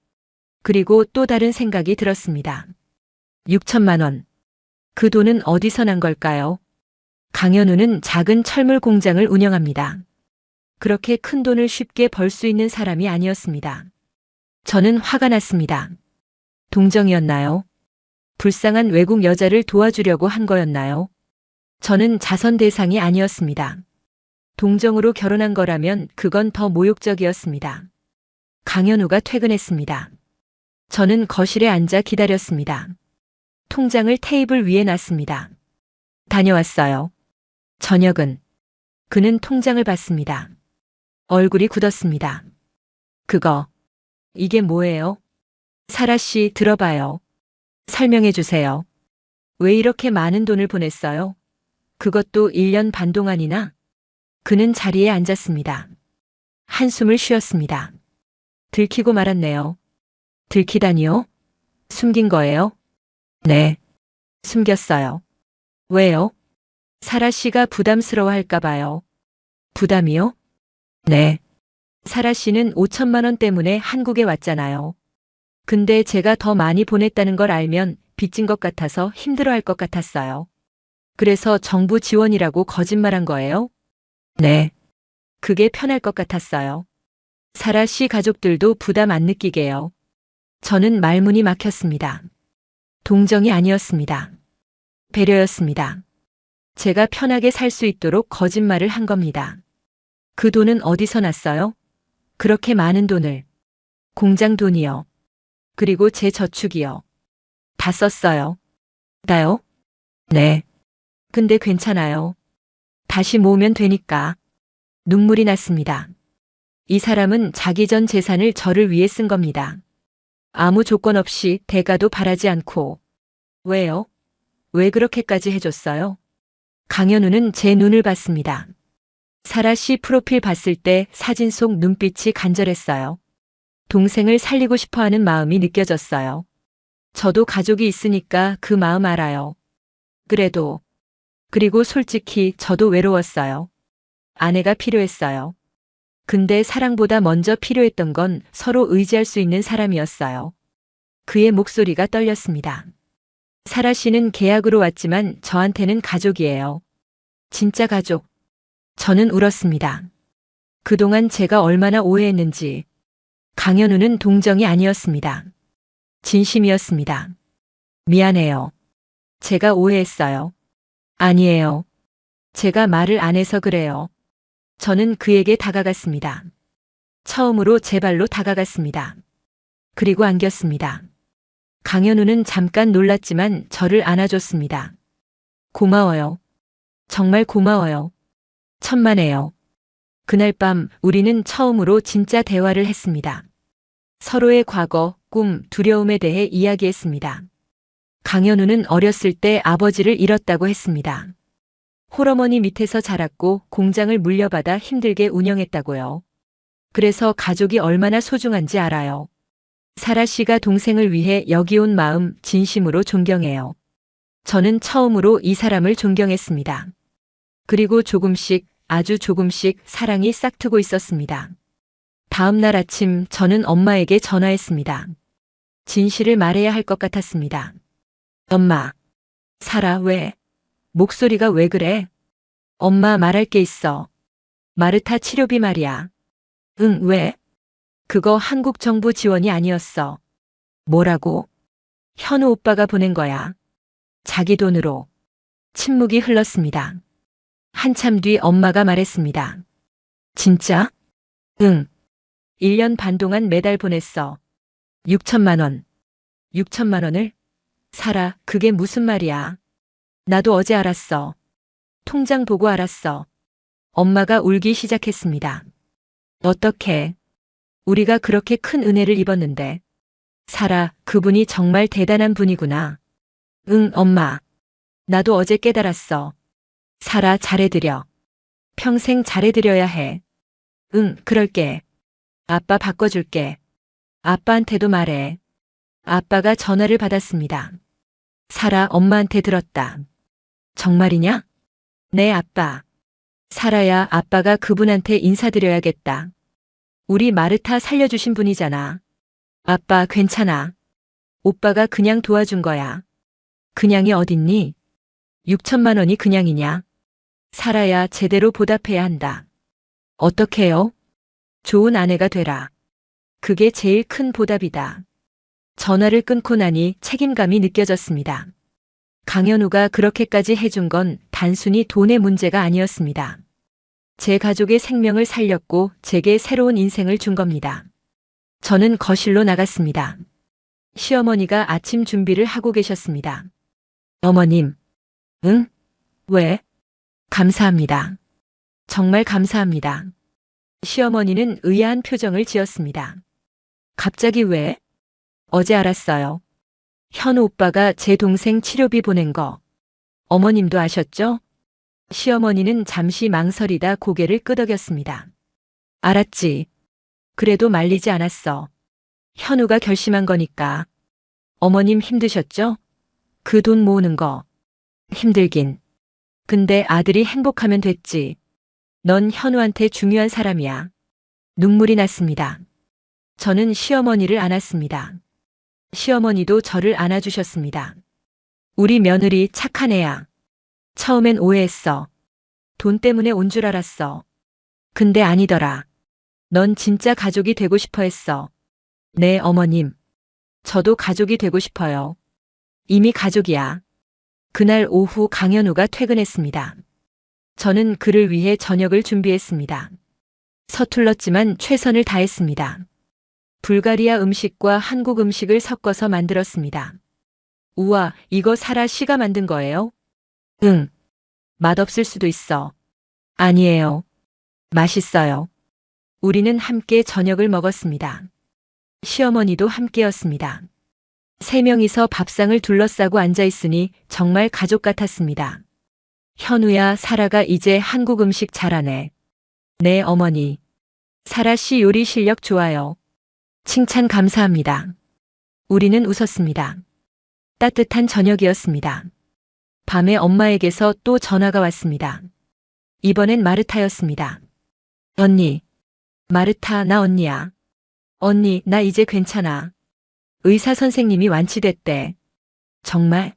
그리고 또 다른 생각이 들었습니다. 6천만 원. 그 돈은 어디서 난 걸까요? 강현우는 작은 철물 공장을 운영합니다. 그렇게 큰 돈을 쉽게 벌 수 있는 사람이 아니었습니다. 저는 화가 났습니다. 동정이었나요? 불쌍한 외국 여자를 도와주려고 한 거였나요? 저는 자선 대상이 아니었습니다. 동정으로 결혼한 거라면 그건 더 모욕적이었습니다. 강현우가 퇴근했습니다. 저는 거실에 앉아 기다렸습니다. 통장을 테이블 위에 놨습니다. 다녀왔어요. 저녁은 그는 통장을 봤습니다. 얼굴이 굳었습니다. 이게 뭐예요? 사라 씨, 들어봐요. 설명해 주세요. 왜 이렇게 많은 돈을 보냈어요? 그것도 1년 반 동안이나? 그는 자리에 앉았습니다. 한숨을 쉬었습니다. 들키고 말았네요. 들키다니요? 숨긴 거예요? 네. 숨겼어요. 왜요? 사라 씨가 부담스러워할까 봐요. 부담이요? 네. 사라 씨는 5천만 원 때문에 한국에 왔잖아요. 근데 제가 더 많이 보냈다는 걸 알면 빚진 것 같아서 힘들어할 것 같았어요. 그래서 정부 지원이라고 거짓말한 거예요? 네. 그게 편할 것 같았어요. 사라 씨 가족들도 부담 안 느끼게요. 저는 말문이 막혔습니다. 동정이 아니었습니다. 배려였습니다. 제가 편하게 살 수 있도록 거짓말을 한 겁니다. 그 돈은 어디서 났어요? 그렇게 많은 돈을. 공장 돈이요. 그리고 제 저축이요. 다 썼어요. 다요? 네. 근데 괜찮아요. 다시 모으면 되니까. 눈물이 났습니다. 이 사람은 자기 전 재산을 저를 위해 쓴 겁니다. 아무 조건 없이 대가도 바라지 않고. 왜요? 왜 그렇게까지 해줬어요? 강현우는 제 눈을 봤습니다. 사라 씨 프로필 봤을 때 사진 속 눈빛이 간절했어요. 동생을 살리고 싶어 하는 마음이 느껴졌어요. 저도 가족이 있으니까 그 마음 알아요. 그리고 솔직히 저도 외로웠어요. 아내가 필요했어요. 근데 사랑보다 먼저 필요했던 건 서로 의지할 수 있는 사람이었어요. 그의 목소리가 떨렸습니다. 사라 씨는 계약으로 왔지만 저한테는 가족이에요. 진짜 가족. 저는 울었습니다. 그동안 제가 얼마나 오해했는지. 강현우는 동정이 아니었습니다. 진심이었습니다. 미안해요. 제가 오해했어요. 아니에요. 제가 말을 안 해서 그래요. 저는 그에게 다가갔습니다. 처음으로 제 발로 다가갔습니다. 그리고 안겼습니다. 강현우는 잠깐 놀랐지만 저를 안아줬습니다. 고마워요. 정말 고마워요. 천만에요. 그날 밤 우리는 처음으로 진짜 대화를 했습니다. 서로의 과거, 꿈, 두려움에 대해 이야기했습니다. 강현우는 어렸을 때 아버지를 잃었다고 했습니다. 홀어머니 밑에서 자랐고 공장을 물려받아 힘들게 운영했다고요. 그래서 가족이 얼마나 소중한지 알아요. 사라 씨가 동생을 위해 여기 온 마음 진심으로 존경해요. 저는 처음으로 이 사람을 존경했습니다. 그리고 조금씩, 아주 조금씩 사랑이 싹트고 있었습니다. 다음 날 아침 저는 엄마에게 전화했습니다. 진실을 말해야 할 것 같았습니다. 엄마. 사라, 왜? 목소리가 왜 그래? 엄마, 말할 게 있어. 마르타 치료비 말이야. 응, 왜? 그거 한국 정부 지원이 아니었어. 뭐라고? 현우 오빠가 보낸 거야. 자기 돈으로. 침묵이 흘렀습니다. 한참 뒤 엄마가 말했습니다. 진짜? 응. 1년 반 동안 매달 보냈어. 6천만 원. 6천만 원을? 살아, 그게 무슨 말이야? 나도 어제 알았어. 통장 보고 알았어. 엄마가 울기 시작했습니다. 어떻게? 우리가 그렇게 큰 은혜를 입었는데. 살아, 그분이 정말 대단한 분이구나. 응, 엄마. 나도 어제 깨달았어. 살아, 잘해드려. 평생 잘해드려야 해. 응, 그럴게. 아빠 바꿔줄게. 아빠한테도 말해. 아빠가 전화를 받았습니다. 살아, 엄마한테 들었다. 정말이냐? 네, 아빠. 살아야, 아빠가 그분한테 인사드려야겠다. 우리 마르타 살려주신 분이잖아. 아빠, 괜찮아. 오빠가 그냥 도와준 거야. 그냥이 어딨니? 6천만 원이 그냥이냐? 살아야 제대로 보답해야 한다. 어떻게요? 좋은 아내가 되라. 그게 제일 큰 보답이다. 전화를 끊고 나니 책임감이 느껴졌습니다. 강현우가 그렇게까지 해준 건 단순히 돈의 문제가 아니었습니다. 제 가족의 생명을 살렸고 제게 새로운 인생을 준 겁니다. 저는 거실로 나갔습니다. 시어머니가 아침 준비를 하고 계셨습니다. 어머님. 응? 왜? 감사합니다. 정말 감사합니다. 시어머니는 의아한 표정을 지었습니다. 갑자기 왜? 어제 알았어요. 현우 오빠가 제 동생 치료비 보낸 거. 어머님도 아셨죠? 시어머니는 잠시 망설이다 고개를 끄덕였습니다. 알았지. 그래도 말리지 않았어. 현우가 결심한 거니까. 어머님 힘드셨죠? 그 돈 모으는 거. 힘들긴. 근데 아들이 행복하면 됐지. 넌 현우한테 중요한 사람이야. 눈물이 났습니다. 저는 시어머니를 안았습니다. 시어머니도 저를 안아주셨습니다. 우리 며느리 착한 애야. 처음엔 오해했어. 돈 때문에 온 줄 알았어. 근데 아니더라. 넌 진짜 가족이 되고 싶어 했어. 네, 어머님. 저도 가족이 되고 싶어요. 이미 가족이야. 그날 오후 강현우가 퇴근했습니다. 저는 그를 위해 저녁을 준비했습니다. 서툴렀지만 최선을 다했습니다. 불가리아 음식과 한국 음식을 섞어서 만들었습니다. 우와, 이거 사라 씨가 만든 거예요? 응. 맛없을 수도 있어. 아니에요. 맛있어요. 우리는 함께 저녁을 먹었습니다. 시어머니도 함께였습니다. 세 명이서 밥상을 둘러싸고 앉아있으니 정말 가족 같았습니다. 현우야, 사라가 이제 한국 음식 잘하네. 네, 어머니. 사라 씨 요리 실력 좋아요. 칭찬 감사합니다. 우리는 웃었습니다. 따뜻한 저녁이었습니다. 밤에 엄마에게서 또 전화가 왔습니다. 이번엔 마르타였습니다. 언니. 마르타, 나 언니야. 언니, 나 이제 괜찮아. 의사 선생님이 완치됐대. 정말?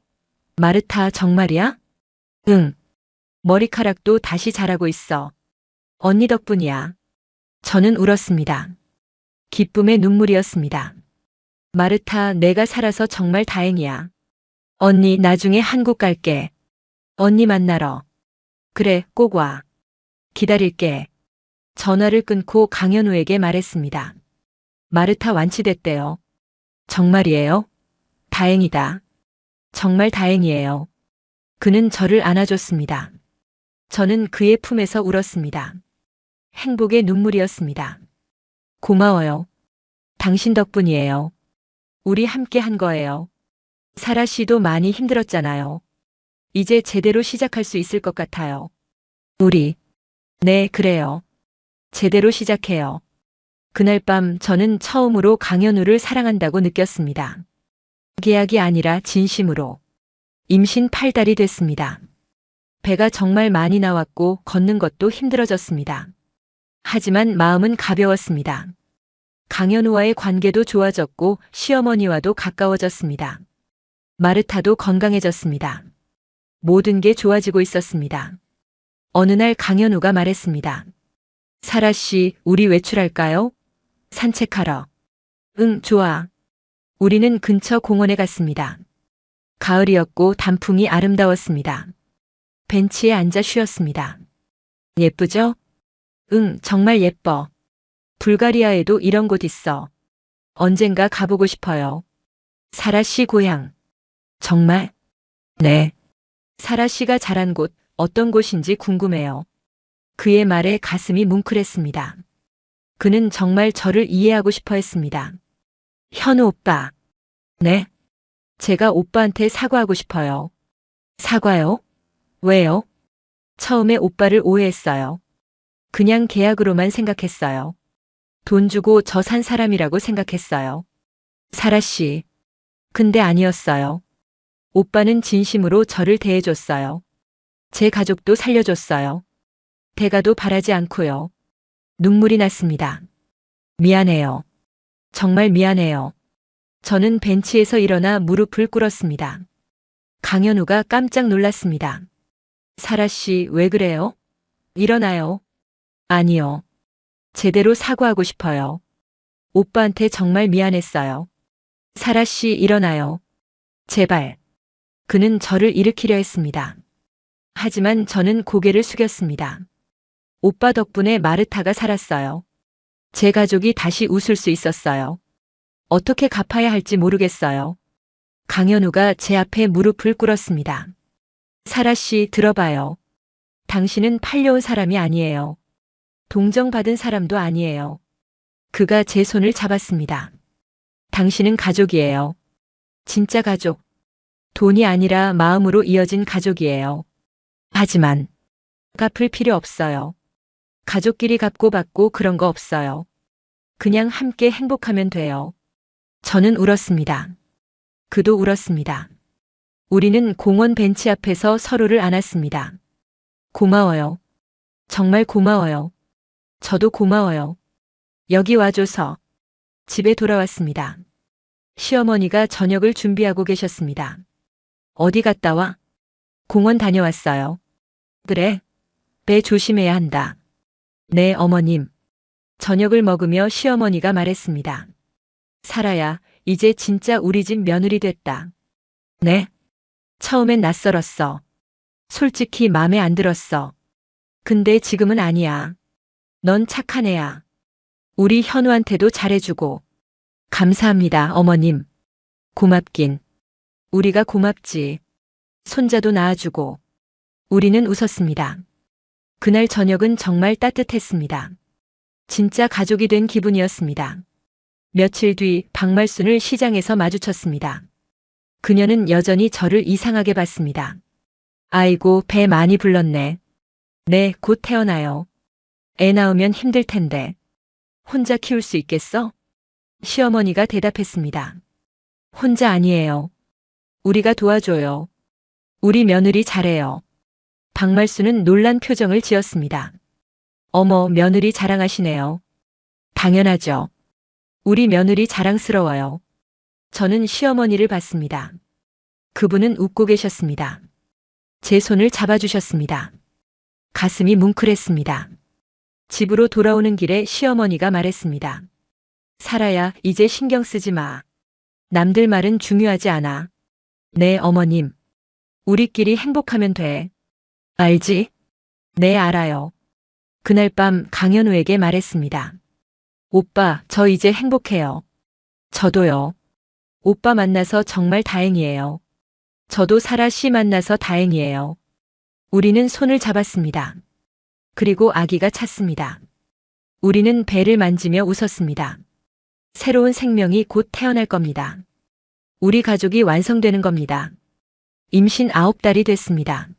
마르타, 정말이야? 응. 머리카락도 다시 자라고 있어. 언니 덕분이야. 저는 울었습니다. 기쁨의 눈물이었습니다. 마르타, 내가 살아서 정말 다행이야. 언니, 나중에 한국 갈게. 언니 만나러. 그래, 꼭 와. 기다릴게. 전화를 끊고 강현우에게 말했습니다. 마르타 완치됐대요. 정말이에요? 다행이다. 정말 다행이에요. 그는 저를 안아줬습니다. 저는 그의 품에서 울었습니다. 행복의 눈물이었습니다. 고마워요. 당신 덕분이에요. 우리 함께 한 거예요. 사라 씨도 많이 힘들었잖아요. 이제 제대로 시작할 수 있을 것 같아요. 우리. 네, 그래요. 제대로 시작해요. 그날 밤 저는 처음으로 강현우를 사랑한다고 느꼈습니다. 계약이 아니라 진심으로. 임신 8달이 됐습니다. 배가 정말 많이 나왔고 걷는 것도 힘들어졌습니다. 하지만 마음은 가벼웠습니다. 강현우와의 관계도 좋아졌고 시어머니와도 가까워졌습니다. 마르타도 건강해졌습니다. 모든 게 좋아지고 있었습니다. 어느 날 강현우가 말했습니다. 사라 씨, 우리 외출할까요? 산책하러. 응, 좋아. 우리는 근처 공원에 갔습니다. 가을이었고 단풍이 아름다웠습니다. 벤치에 앉아 쉬었습니다. 예쁘죠? 응, 정말 예뻐. 불가리아에도 이런 곳 있어. 언젠가 가보고 싶어요. 사라 씨 고향. 정말? 네. 사라 씨가 자란 곳, 어떤 곳인지 궁금해요. 그의 말에 가슴이 뭉클했습니다. 그는 정말 저를 이해하고 싶어 했습니다. 현우 오빠. 네. 제가 오빠한테 사과하고 싶어요. 사과요? 왜요? 처음에 오빠를 오해했어요. 그냥 계약으로만 생각했어요. 돈 주고 저 산 사람이라고 생각했어요. 사라 씨. 근데 아니었어요. 오빠는 진심으로 저를 대해줬어요. 제 가족도 살려줬어요. 대가도 바라지 않고요. 눈물이 났습니다. 미안해요. 정말 미안해요. 저는 벤치에서 일어나 무릎을 꿇었습니다. 강현우가 깜짝 놀랐습니다. 사라 씨, 왜 그래요? 일어나요. 아니요. 제대로 사과하고 싶어요. 오빠한테 정말 미안했어요. 사라 씨, 일어나요. 제발. 그는 저를 일으키려 했습니다. 하지만 저는 고개를 숙였습니다. 오빠 덕분에 마르타가 살았어요. 제 가족이 다시 웃을 수 있었어요. 어떻게 갚아야 할지 모르겠어요. 강현우가 제 앞에 무릎을 꿇었습니다. 사라 씨, 들어봐요. 당신은 팔려온 사람이 아니에요. 동정받은 사람도 아니에요. 그가 제 손을 잡았습니다. 당신은 가족이에요. 진짜 가족. 돈이 아니라 마음으로 이어진 가족이에요. 하지만 갚을 필요 없어요. 가족끼리 갚고 받고 그런 거 없어요. 그냥 함께 행복하면 돼요. 저는 울었습니다. 그도 울었습니다. 우리는 공원 벤치 앞에서 서로를 안았습니다. 고마워요. 정말 고마워요. 저도 고마워요. 여기 와줘서. 집에 돌아왔습니다. 시어머니가 저녁을 준비하고 계셨습니다. 어디 갔다 와? 공원 다녀왔어요. 그래? 배 조심해야 한다. 네, 어머님. 저녁을 먹으며 시어머니가 말했습니다. 사라야, 이제 진짜 우리 집 며느리 됐다. 네? 처음엔 낯설었어. 솔직히 맘에 안 들었어. 근데 지금은 아니야. 넌 착한 애야. 우리 현우한테도 잘해주고. 감사합니다, 어머님. 고맙긴. 우리가 고맙지. 손자도 낳아주고. 우리는 웃었습니다. 그날 저녁은 정말 따뜻했습니다. 진짜 가족이 된 기분이었습니다. 며칠 뒤 박말순을 시장에서 마주쳤습니다. 그녀는 여전히 저를 이상하게 봤습니다. 아이고, 배 많이 불렀네. 네, 곧 태어나요. 애 낳으면 힘들 텐데. 혼자 키울 수 있겠어? 시어머니가 대답했습니다. 혼자 아니에요. 우리가 도와줘요. 우리 며느리 잘해요. 박말순은 놀란 표정을 지었습니다. 어머, 며느리 자랑하시네요. 당연하죠. 우리 며느리 자랑스러워요. 저는 시어머니를 봤습니다. 그분은 웃고 계셨습니다. 제 손을 잡아주셨습니다. 가슴이 뭉클했습니다. 집으로 돌아오는 길에 시어머니가 말했습니다. 사라야, 이제 신경 쓰지 마. 남들 말은 중요하지 않아. 네, 어머님. 우리끼리 행복하면 돼. 알지? 네, 알아요. 그날 밤 강현우에게 말했습니다. 오빠, 저 이제 행복해요. 저도요. 오빠 만나서 정말 다행이에요. 저도 사라 씨 만나서 다행이에요. 우리는 손을 잡았습니다. 그리고 아기가 찼습니다. 우리는 배를 만지며 웃었습니다. 새로운 생명이 곧 태어날 겁니다. 우리 가족이 완성되는 겁니다. 임신 9달이 됐습니다.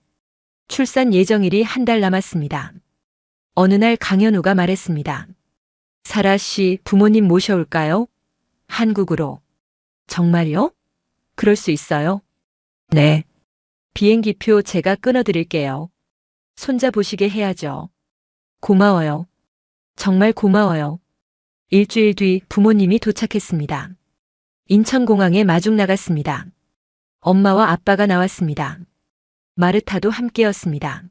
출산 예정일이 한 달 남았습니다. 어느 날 강현우가 말했습니다. 사라 씨, 부모님 모셔올까요? 한국으로. 정말요? 그럴 수 있어요? 네. 비행기표 제가 끊어드릴게요. 손자 보시게 해야죠. 고마워요. 정말 고마워요. 일주일 뒤 부모님이 도착했습니다. 인천공항에 마중 나갔습니다. 엄마와 아빠가 나왔습니다. 마르타도 함께였습니다.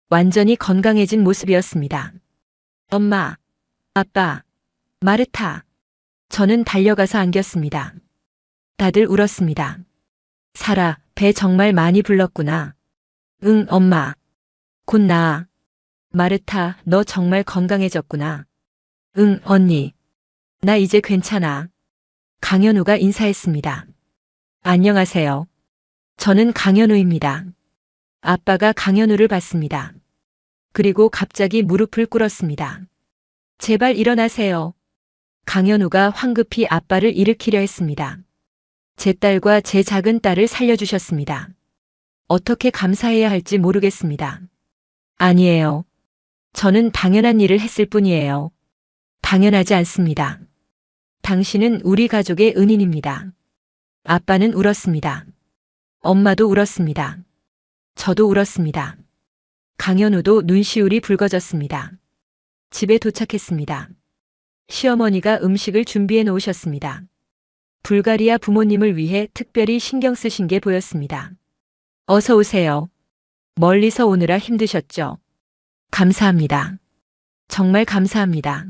완전히 건강해진 모습이었습니다. 엄마, 아빠, 마르타. 저는 달려가서 안겼습니다. 다들 울었습니다. 사라, 배 정말 많이 불렀구나. 응, 엄마. 곧 나아. 마르타, 너 정말 건강해졌구나. 응, 언니. 나 이제 괜찮아. 강현우가 인사했습니다. 안녕하세요. 저는 강현우입니다. 아빠가 강현우를 봤습니다. 그리고 갑자기 무릎을 꿇었습니다. 제발 일어나세요. 강현우가 황급히 아빠를 일으키려 했습니다. 제 딸과 제 작은 딸을 살려주셨습니다. 어떻게 감사해야 할지 모르겠습니다. 아니에요. 저는 당연한 일을 했을 뿐이에요. 당연하지 않습니다. 당신은 우리 가족의 은인입니다. 아빠는 울었습니다. 엄마도 울었습니다. 저도 울었습니다. 강현우도 눈시울이 붉어졌습니다. 집에 도착했습니다. 시어머니가 음식을 준비해 놓으셨습니다. 불가리아 부모님을 위해 특별히 신경 쓰신 게 보였습니다. 어서 오세요. 멀리서 오느라 힘드셨죠? 감사합니다. 정말 감사합니다.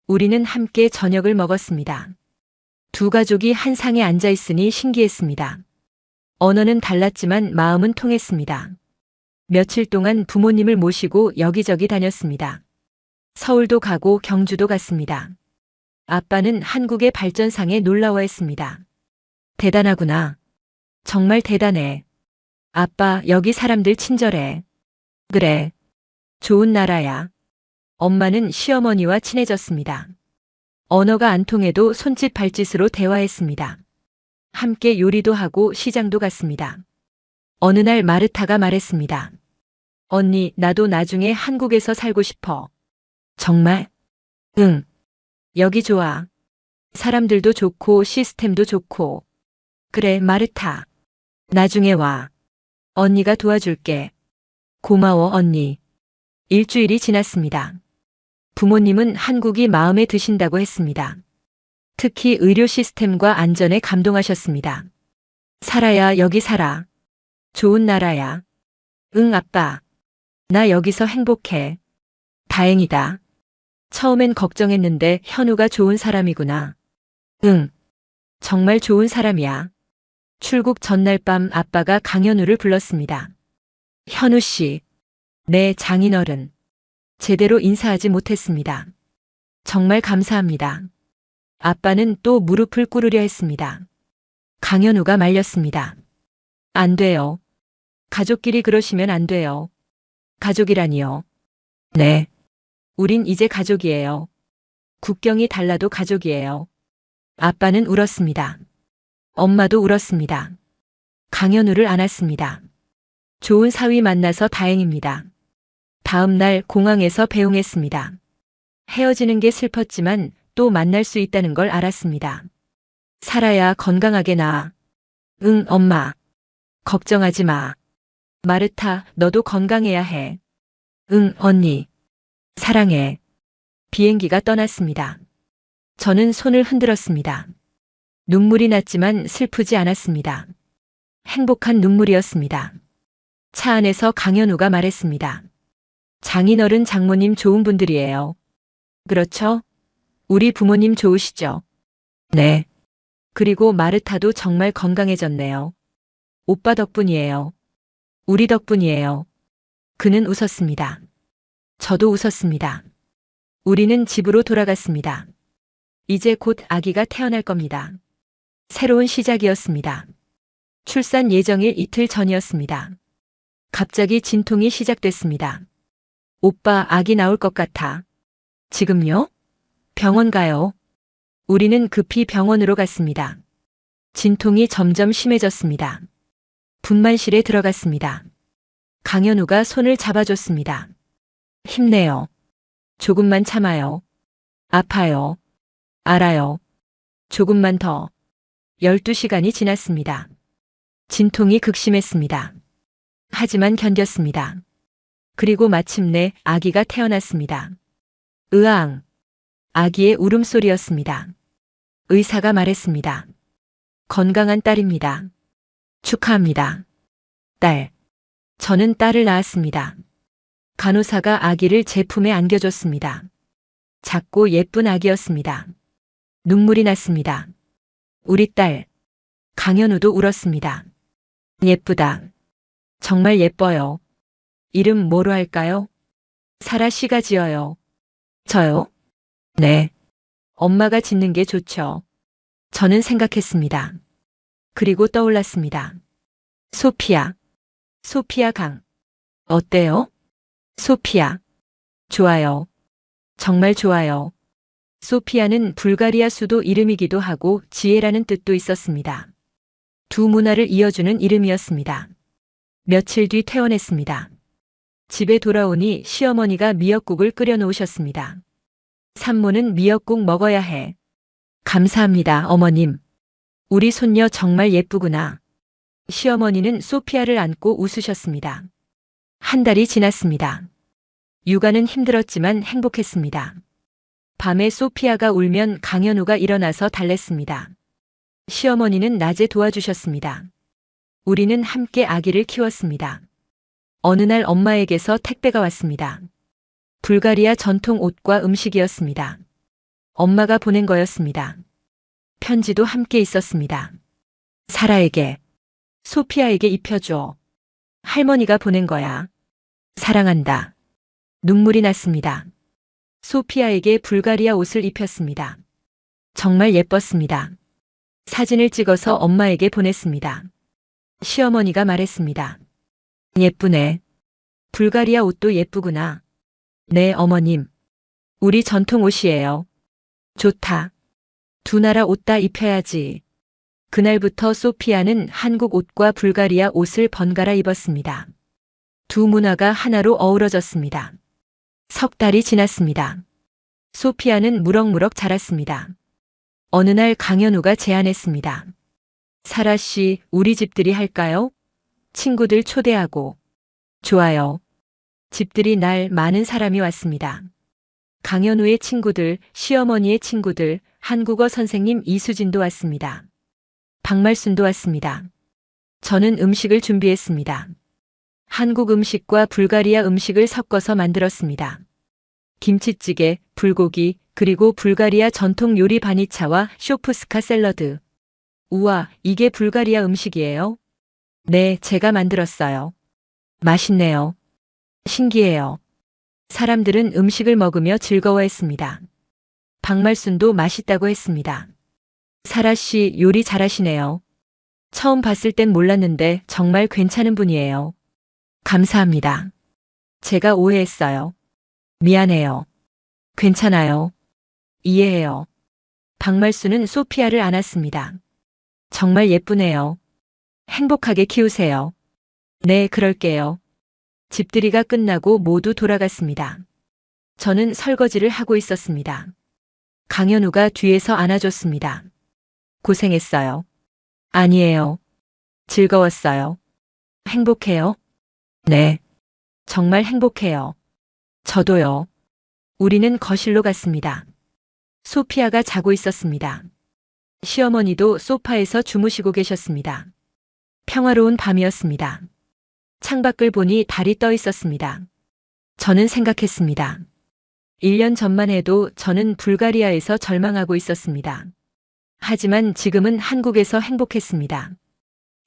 우리는 함께 저녁을 먹었습니다. 두 가족이 한 상에 앉아 있으니 신기했습니다. 언어는 달랐지만 마음은 통했습니다. 며칠 동안 부모님을 모시고 여기저기 다녔습니다. 서울도 가고 경주도 갔습니다. 아빠는 한국의 발전상에 놀라워했습니다. 대단하구나. 정말 대단해. 아빠, 여기 사람들 친절해. 그래. 좋은 나라야. 엄마는 시어머니와 친해졌습니다. 언어가 안 통해도 손짓 발짓으로 대화했습니다. 함께 요리도 하고 시장도 갔습니다. 어느 날 마르타가 말했습니다. 언니, 나도 나중에 한국에서 살고 싶어. 정말? 응. 여기 좋아. 사람들도 좋고 시스템도 좋고. 그래, 마르타. 나중에 와. 언니가 도와줄게. 고마워, 언니. 일주일이 지났습니다. 부모님은 한국이 마음에 드신다고 했습니다. 특히 의료 시스템과 안전에 감동하셨습니다. 살아야 여기 살아. 좋은 나라야. 응, 아빠. 나 여기서 행복해. 다행이다. 처음엔 걱정했는데 현우가 좋은 사람이구나. 응. 정말 좋은 사람이야. 출국 전날 밤 아빠가 강현우를 불렀습니다. 현우 씨. 네, 장인어른. 제대로 인사하지 못했습니다. 정말 감사합니다. 아빠는 또 무릎을 꿇으려 했습니다. 강현우가 말렸습니다. 안 돼요. 가족끼리 그러시면 안 돼요. 가족이라니요. 네. 우린 이제 가족이에요. 국경이 달라도 가족이에요. 아빠는 울었습니다. 엄마도 울었습니다. 강현우를 안았습니다. 좋은 사위 만나서 다행입니다. 다음 날 공항에서 배웅했습니다. 헤어지는 게 슬펐지만 또 만날 수 있다는 걸 알았습니다. 살아야 건강하게 나아. 응, 엄마. 걱정하지 마. 마르타, 너도 건강해야 해. 응, 언니. 사랑해. 비행기가 떠났습니다. 저는 손을 흔들었습니다. 눈물이 났지만 슬프지 않았습니다. 행복한 눈물이었습니다. 차 안에서 강현우가 말했습니다. 장인어른 장모님 좋은 분들이에요. 그렇죠? 우리 부모님 좋으시죠? 네. 그리고 마르타도 정말 건강해졌네요. 오빠 덕분이에요. 우리 덕분이에요. 그는 웃었습니다. 저도 웃었습니다. 우리는 집으로 돌아갔습니다. 이제 곧 아기가 태어날 겁니다. 새로운 시작이었습니다. 출산 예정일 이틀 전이었습니다. 갑자기 진통이 시작됐습니다. 오빠, 아기 나올 것 같아. 지금요? 병원 가요. 우리는 급히 병원으로 갔습니다. 진통이 점점 심해졌습니다. 분만실에 들어갔습니다. 강현우가 손을 잡아줬습니다. 힘내요. 조금만 참아요. 아파요. 알아요. 조금만 더. 12시간이 지났습니다. 진통이 극심했습니다. 하지만 견뎠습니다. 그리고 마침내 아기가 태어났습니다. 으앙. 아기의 울음소리였습니다. 의사가 말했습니다. 건강한 딸입니다. 축하합니다. 딸. 저는 딸을 낳았습니다. 간호사가 아기를 제 품에 안겨줬습니다. 작고 예쁜 아기였습니다. 눈물이 났습니다. 우리 딸. 강현우도 울었습니다. 예쁘다. 정말 예뻐요. 이름 뭐로 할까요? 사라 씨가 지어요. 저요? 네. 엄마가 짓는 게 좋죠. 저는 생각했습니다. 그리고 떠올랐습니다. 소피아. 소피아 강. 어때요? 소피아. 좋아요. 정말 좋아요. 소피아는 불가리아 수도 이름이기도 하고 지혜라는 뜻도 있었습니다. 두 문화를 이어주는 이름이었습니다. 며칠 뒤 퇴원했습니다. 집에 돌아오니 시어머니가 미역국을 끓여 놓으셨습니다. 산모는 미역국 먹어야 해. 감사합니다, 어머님. 우리 손녀 정말 예쁘구나. 시어머니는 소피아를 안고 웃으셨습니다. 한 달이 지났습니다. 육아는 힘들었지만 행복했습니다. 밤에 소피아가 울면 강현우가 일어나서 달랬습니다. 시어머니는 낮에 도와주셨습니다. 우리는 함께 아기를 키웠습니다. 어느 날 엄마에게서 택배가 왔습니다. 불가리아 전통 옷과 음식이었습니다. 엄마가 보낸 거였습니다. 편지도 함께 있었습니다. 사라에게, 소피아에게 입혀줘. 할머니가 보낸 거야. 사랑한다. 눈물이 났습니다. 소피아에게 불가리아 옷을 입혔습니다. 정말 예뻤습니다. 사진을 찍어서 엄마에게 보냈습니다. 시어머니가 말했습니다. 예쁘네. 불가리아 옷도 예쁘구나. 네, 어머님. 우리 전통 옷이에요. 좋다. 두 나라 옷 다 입혀야지. 그날부터 소피아는 한국 옷과 불가리아 옷을 번갈아 입었습니다. 두 문화가 하나로 어우러졌습니다. 석 달이 지났습니다. 소피아는 무럭무럭 자랐습니다. 어느 날 강현우가 제안했습니다. 사라 씨, 우리 집들이 할까요? 친구들 초대하고. 좋아요. 집들이 날 많은 사람이 왔습니다. 강현우의 친구들, 시어머니의 친구들, 한국어 선생님 이수진도 왔습니다. 박말순도 왔습니다. 저는 음식을 준비했습니다. 한국 음식과 불가리아 음식을 섞어서 만들었습니다. 김치찌개, 불고기, 그리고 불가리아 전통 요리 바니차와 쇼프스카 샐러드. 우와, 이게 불가리아 음식이에요? 네, 제가 만들었어요. 맛있네요. 신기해요. 사람들은 음식을 먹으며 즐거워했습니다. 박말순도 맛있다고 했습니다. 사라 씨 요리 잘하시네요. 처음 봤을 땐 몰랐는데 정말 괜찮은 분이에요. 감사합니다. 제가 오해했어요. 미안해요. 괜찮아요. 이해해요. 박말순은 소피아를 안았습니다. 정말 예쁘네요. 행복하게 키우세요. 네, 그럴게요. 집들이가 끝나고 모두 돌아갔습니다. 저는 설거지를 하고 있었습니다. 강현우가 뒤에서 안아줬습니다. 고생했어요. 아니에요. 즐거웠어요. 행복해요? 네. 정말 행복해요. 저도요. 우리는 거실로 갔습니다. 소피아가 자고 있었습니다. 시어머니도 소파에서 주무시고 계셨습니다. 평화로운 밤이었습니다. 창밖을 보니 달이 떠 있었습니다. 저는 생각했습니다. 1년 전만 해도 저는 불가리아에서 절망하고 있었습니다. 하지만 지금은 한국에서 행복했습니다.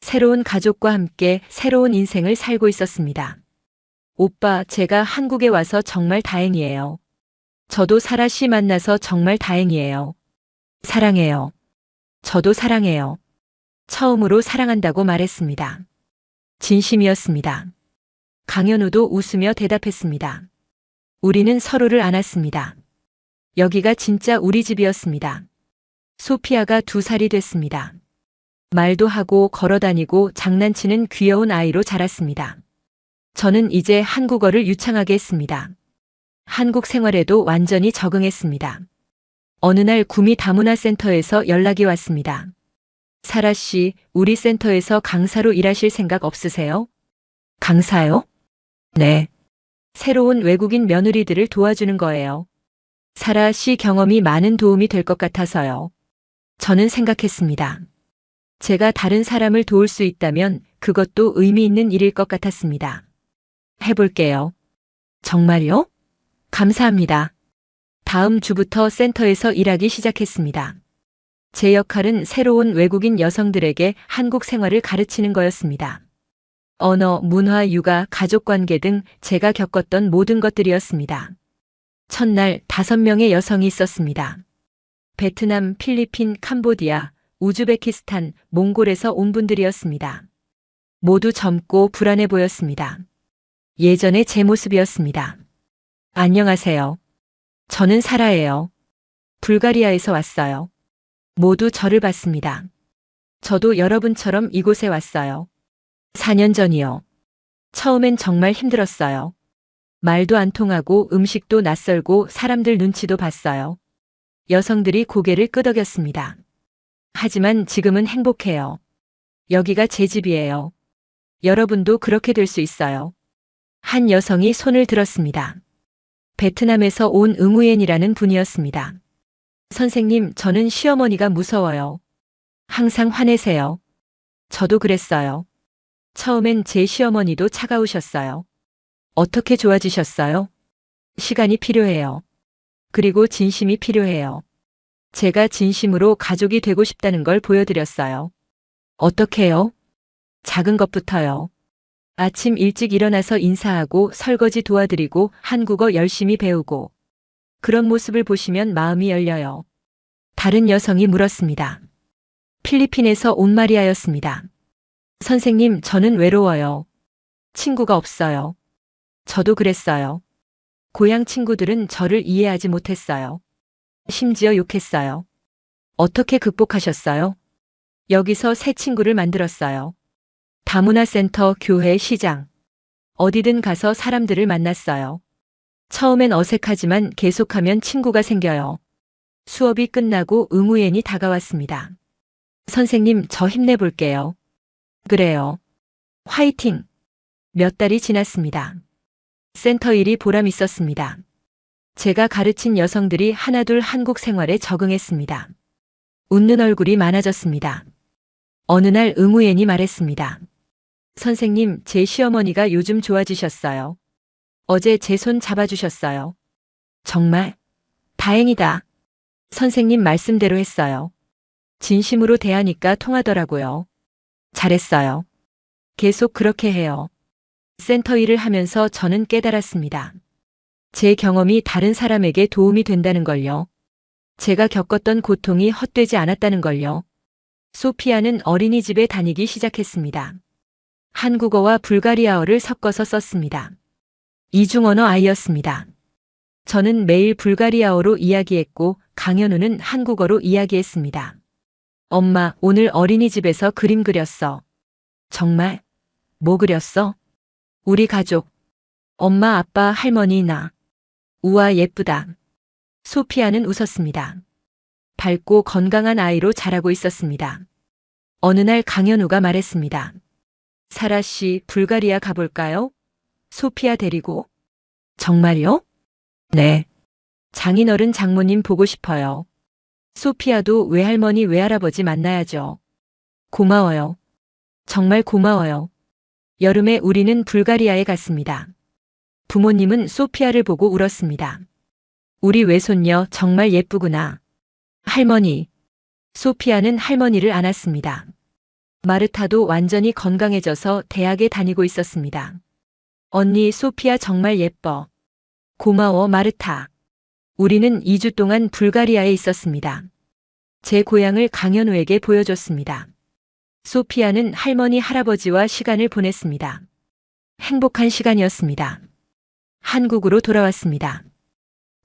새로운 가족과 함께 새로운 인생을 살고 있었습니다. 오빠, 제가 한국에 와서 정말 다행이에요. 저도 사라 씨 만나서 정말 다행이에요. 사랑해요. 저도 사랑해요. 처음으로 사랑한다고 말했습니다. 진심이었습니다. 강현우도 웃으며 대답했습니다. 우리는 서로를 안았습니다. 여기가 진짜 우리 집이었습니다. 소피아가 2살이 됐습니다. 말도 하고 걸어다니고 장난치는 귀여운 아이로 자랐습니다. 저는 이제 한국어를 유창하게 했습니다. 한국 생활에도 완전히 적응했습니다. 어느 날 구미 다문화센터에서 연락이 왔습니다. 사라 씨, 우리 센터에서 강사로 일하실 생각 없으세요? 강사요? 네. 새로운 외국인 며느리들을 도와주는 거예요. 사라 씨 경험이 많은 도움이 될 것 같아서요. 저는 생각했습니다. 제가 다른 사람을 도울 수 있다면 그것도 의미 있는 일일 것 같았습니다. 해볼게요. 정말요? 감사합니다. 다음 주부터 센터에서 일하기 시작했습니다. 제 역할은 새로운 외국인 여성들에게 한국 생활을 가르치는 거였습니다. 언어, 문화, 육아, 가족관계 등 제가 겪었던 모든 것들이었습니다. 첫날 5명의 여성이 있었습니다. 베트남, 필리핀, 캄보디아, 우즈베키스탄, 몽골에서 온 분들이었습니다. 모두 젊고 불안해 보였습니다. 예전의 제 모습이었습니다. 안녕하세요. 저는 사라예요. 불가리아에서 왔어요. 모두 저를 봤습니다. 저도 여러분처럼 이곳에 왔어요. 4년 전이요. 처음엔 정말 힘들었어요. 말도 안 통하고 음식도 낯설고 사람들 눈치도 봤어요. 여성들이 고개를 끄덕였습니다. 하지만 지금은 행복해요. 여기가 제 집이에요. 여러분도 그렇게 될 수 있어요. 한 여성이 손을 들었습니다. 베트남에서 온 응우옌이라는 분이었습니다. 선생님, 저는 시어머니가 무서워요. 항상 화내세요. 저도 그랬어요. 처음엔 제 시어머니도 차가우셨어요. 어떻게 좋아지셨어요? 시간이 필요해요. 그리고 진심이 필요해요. 제가 진심으로 가족이 되고 싶다는 걸 보여드렸어요. 어떻게요? 작은 것부터요. 아침 일찍 일어나서 인사하고 설거지 도와드리고 한국어 열심히 배우고. 그런 모습을 보시면 마음이 열려요. 다른 여성이 물었습니다. 필리핀에서 온 마리아였습니다. 선생님, 저는 외로워요. 친구가 없어요. 저도 그랬어요. 고향 친구들은 저를 이해하지 못했어요. 심지어 욕했어요. 어떻게 극복하셨어요? 여기서 새 친구를 만들었어요. 다문화센터, 교회, 시장. 어디든 가서 사람들을 만났어요. 처음엔 어색하지만 계속하면 친구가 생겨요. 수업이 끝나고 응우옌이 다가왔습니다. 선생님, 저 힘내볼게요. 그래요. 화이팅! 몇 달이 지났습니다. 센터 일이 보람 있었습니다. 제가 가르친 여성들이 하나둘 한국 생활에 적응했습니다. 웃는 얼굴이 많아졌습니다. 어느 날 응우옌이 말했습니다. 선생님, 제 시어머니가 요즘 좋아지셨어요. 어제 제 손 잡아주셨어요. 정말? 다행이다. 선생님 말씀대로 했어요. 진심으로 대하니까 통하더라고요. 잘했어요. 계속 그렇게 해요. 센터 일을 하면서 저는 깨달았습니다. 제 경험이 다른 사람에게 도움이 된다는 걸요. 제가 겪었던 고통이 헛되지 않았다는 걸요. 소피아는 어린이집에 다니기 시작했습니다. 한국어와 불가리아어를 섞어서 썼습니다. 이중언어 아이였습니다. 저는 매일 불가리아어로 이야기했고 강현우는 한국어로 이야기했습니다. 엄마, 오늘 어린이집에서 그림 그렸어. 정말? 뭐 그렸어? 우리 가족. 엄마, 아빠, 할머니, 나. 우와, 예쁘다. 소피아는 웃었습니다. 밝고 건강한 아이로 자라고 있었습니다. 어느 날 강현우가 말했습니다. 사라 씨, 불가리아 가볼까요? 소피아 데리고. 정말요? 네. 장인어른 장모님 보고 싶어요. 소피아도 외할머니 외할아버지 만나야죠. 고마워요. 정말 고마워요. 여름에 우리는 불가리아에 갔습니다. 부모님은 소피아를 보고 울었습니다. 우리 외손녀 정말 예쁘구나. 할머니. 소피아는 할머니를 안았습니다. 마르타도 완전히 건강해져서 대학에 다니고 있었습니다. 언니, 소피아 정말 예뻐. 고마워, 마르타. 우리는 2주 동안 불가리아에 있었습니다. 제 고향을 강현우에게 보여줬습니다. 소피아는 할머니, 할아버지와 시간을 보냈습니다. 행복한 시간이었습니다. 한국으로 돌아왔습니다.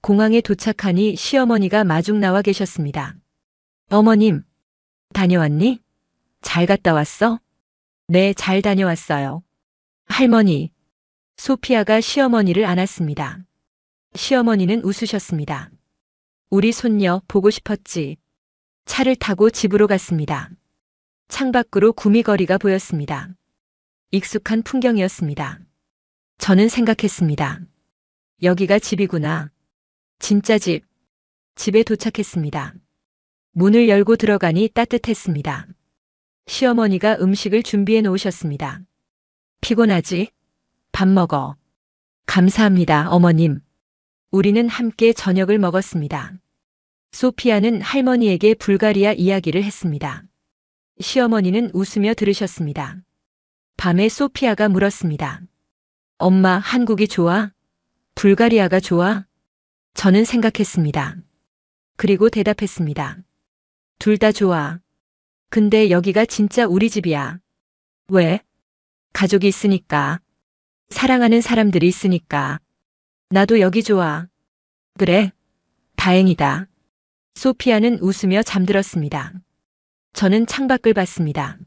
공항에 도착하니 시어머니가 마중 나와 계셨습니다. 어머님, 다녀왔니? 잘 갔다 왔어? 네, 잘 다녀왔어요. 할머니. 소피아가 시어머니를 안았습니다. 시어머니는 웃으셨습니다. 우리 손녀 보고 싶었지. 차를 타고 집으로 갔습니다. 창밖으로 구미거리가 보였습니다. 익숙한 풍경이었습니다. 저는 생각했습니다. 여기가 집이구나. 진짜 집. 집에 도착했습니다. 문을 열고 들어가니 따뜻했습니다. 시어머니가 음식을 준비해 놓으셨습니다. 피곤하지? 밥 먹어. 감사합니다, 어머님. 우리는 함께 저녁을 먹었습니다. 소피아는 할머니에게 불가리아 이야기를 했습니다. 시어머니는 웃으며 들으셨습니다. 밤에 소피아가 물었습니다. 엄마, 한국이 좋아? 불가리아가 좋아? 저는 생각했습니다. 그리고 대답했습니다. 둘 다 좋아. 근데 여기가 진짜 우리 집이야. 왜? 가족이 있으니까. 사랑하는 사람들이 있으니까. 나도 여기 좋아. 그래? 다행이다. 소피아는 웃으며 잠들었습니다. 저는 창밖을 봤습니다.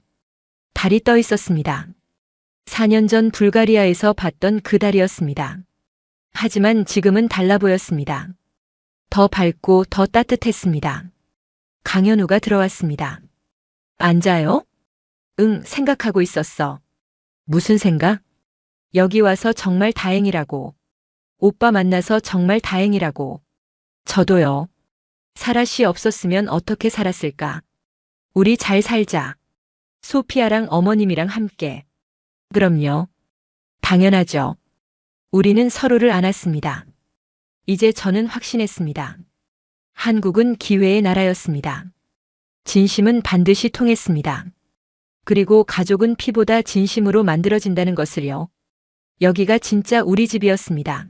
달이 떠 있었습니다. 4년 전 불가리아에서 봤던 그 달이었습니다. 하지만 지금은 달라 보였습니다. 더 밝고 더 따뜻했습니다. 강현우가 들어왔습니다. 앉아요? 응, 생각하고 있었어. 무슨 생각? 여기 와서 정말 다행이라고. 오빠 만나서 정말 다행이라고. 저도요. 사라 씨 없었으면 어떻게 살았을까? 우리 잘 살자. 소피아랑 어머님이랑 함께. 그럼요. 당연하죠. 우리는 서로를 안았습니다. 이제 저는 확신했습니다. 한국은 기회의 나라였습니다. 진심은 반드시 통했습니다. 그리고 가족은 피보다 진심으로 만들어진다는 것을요. 여기가 진짜 우리 집이었습니다.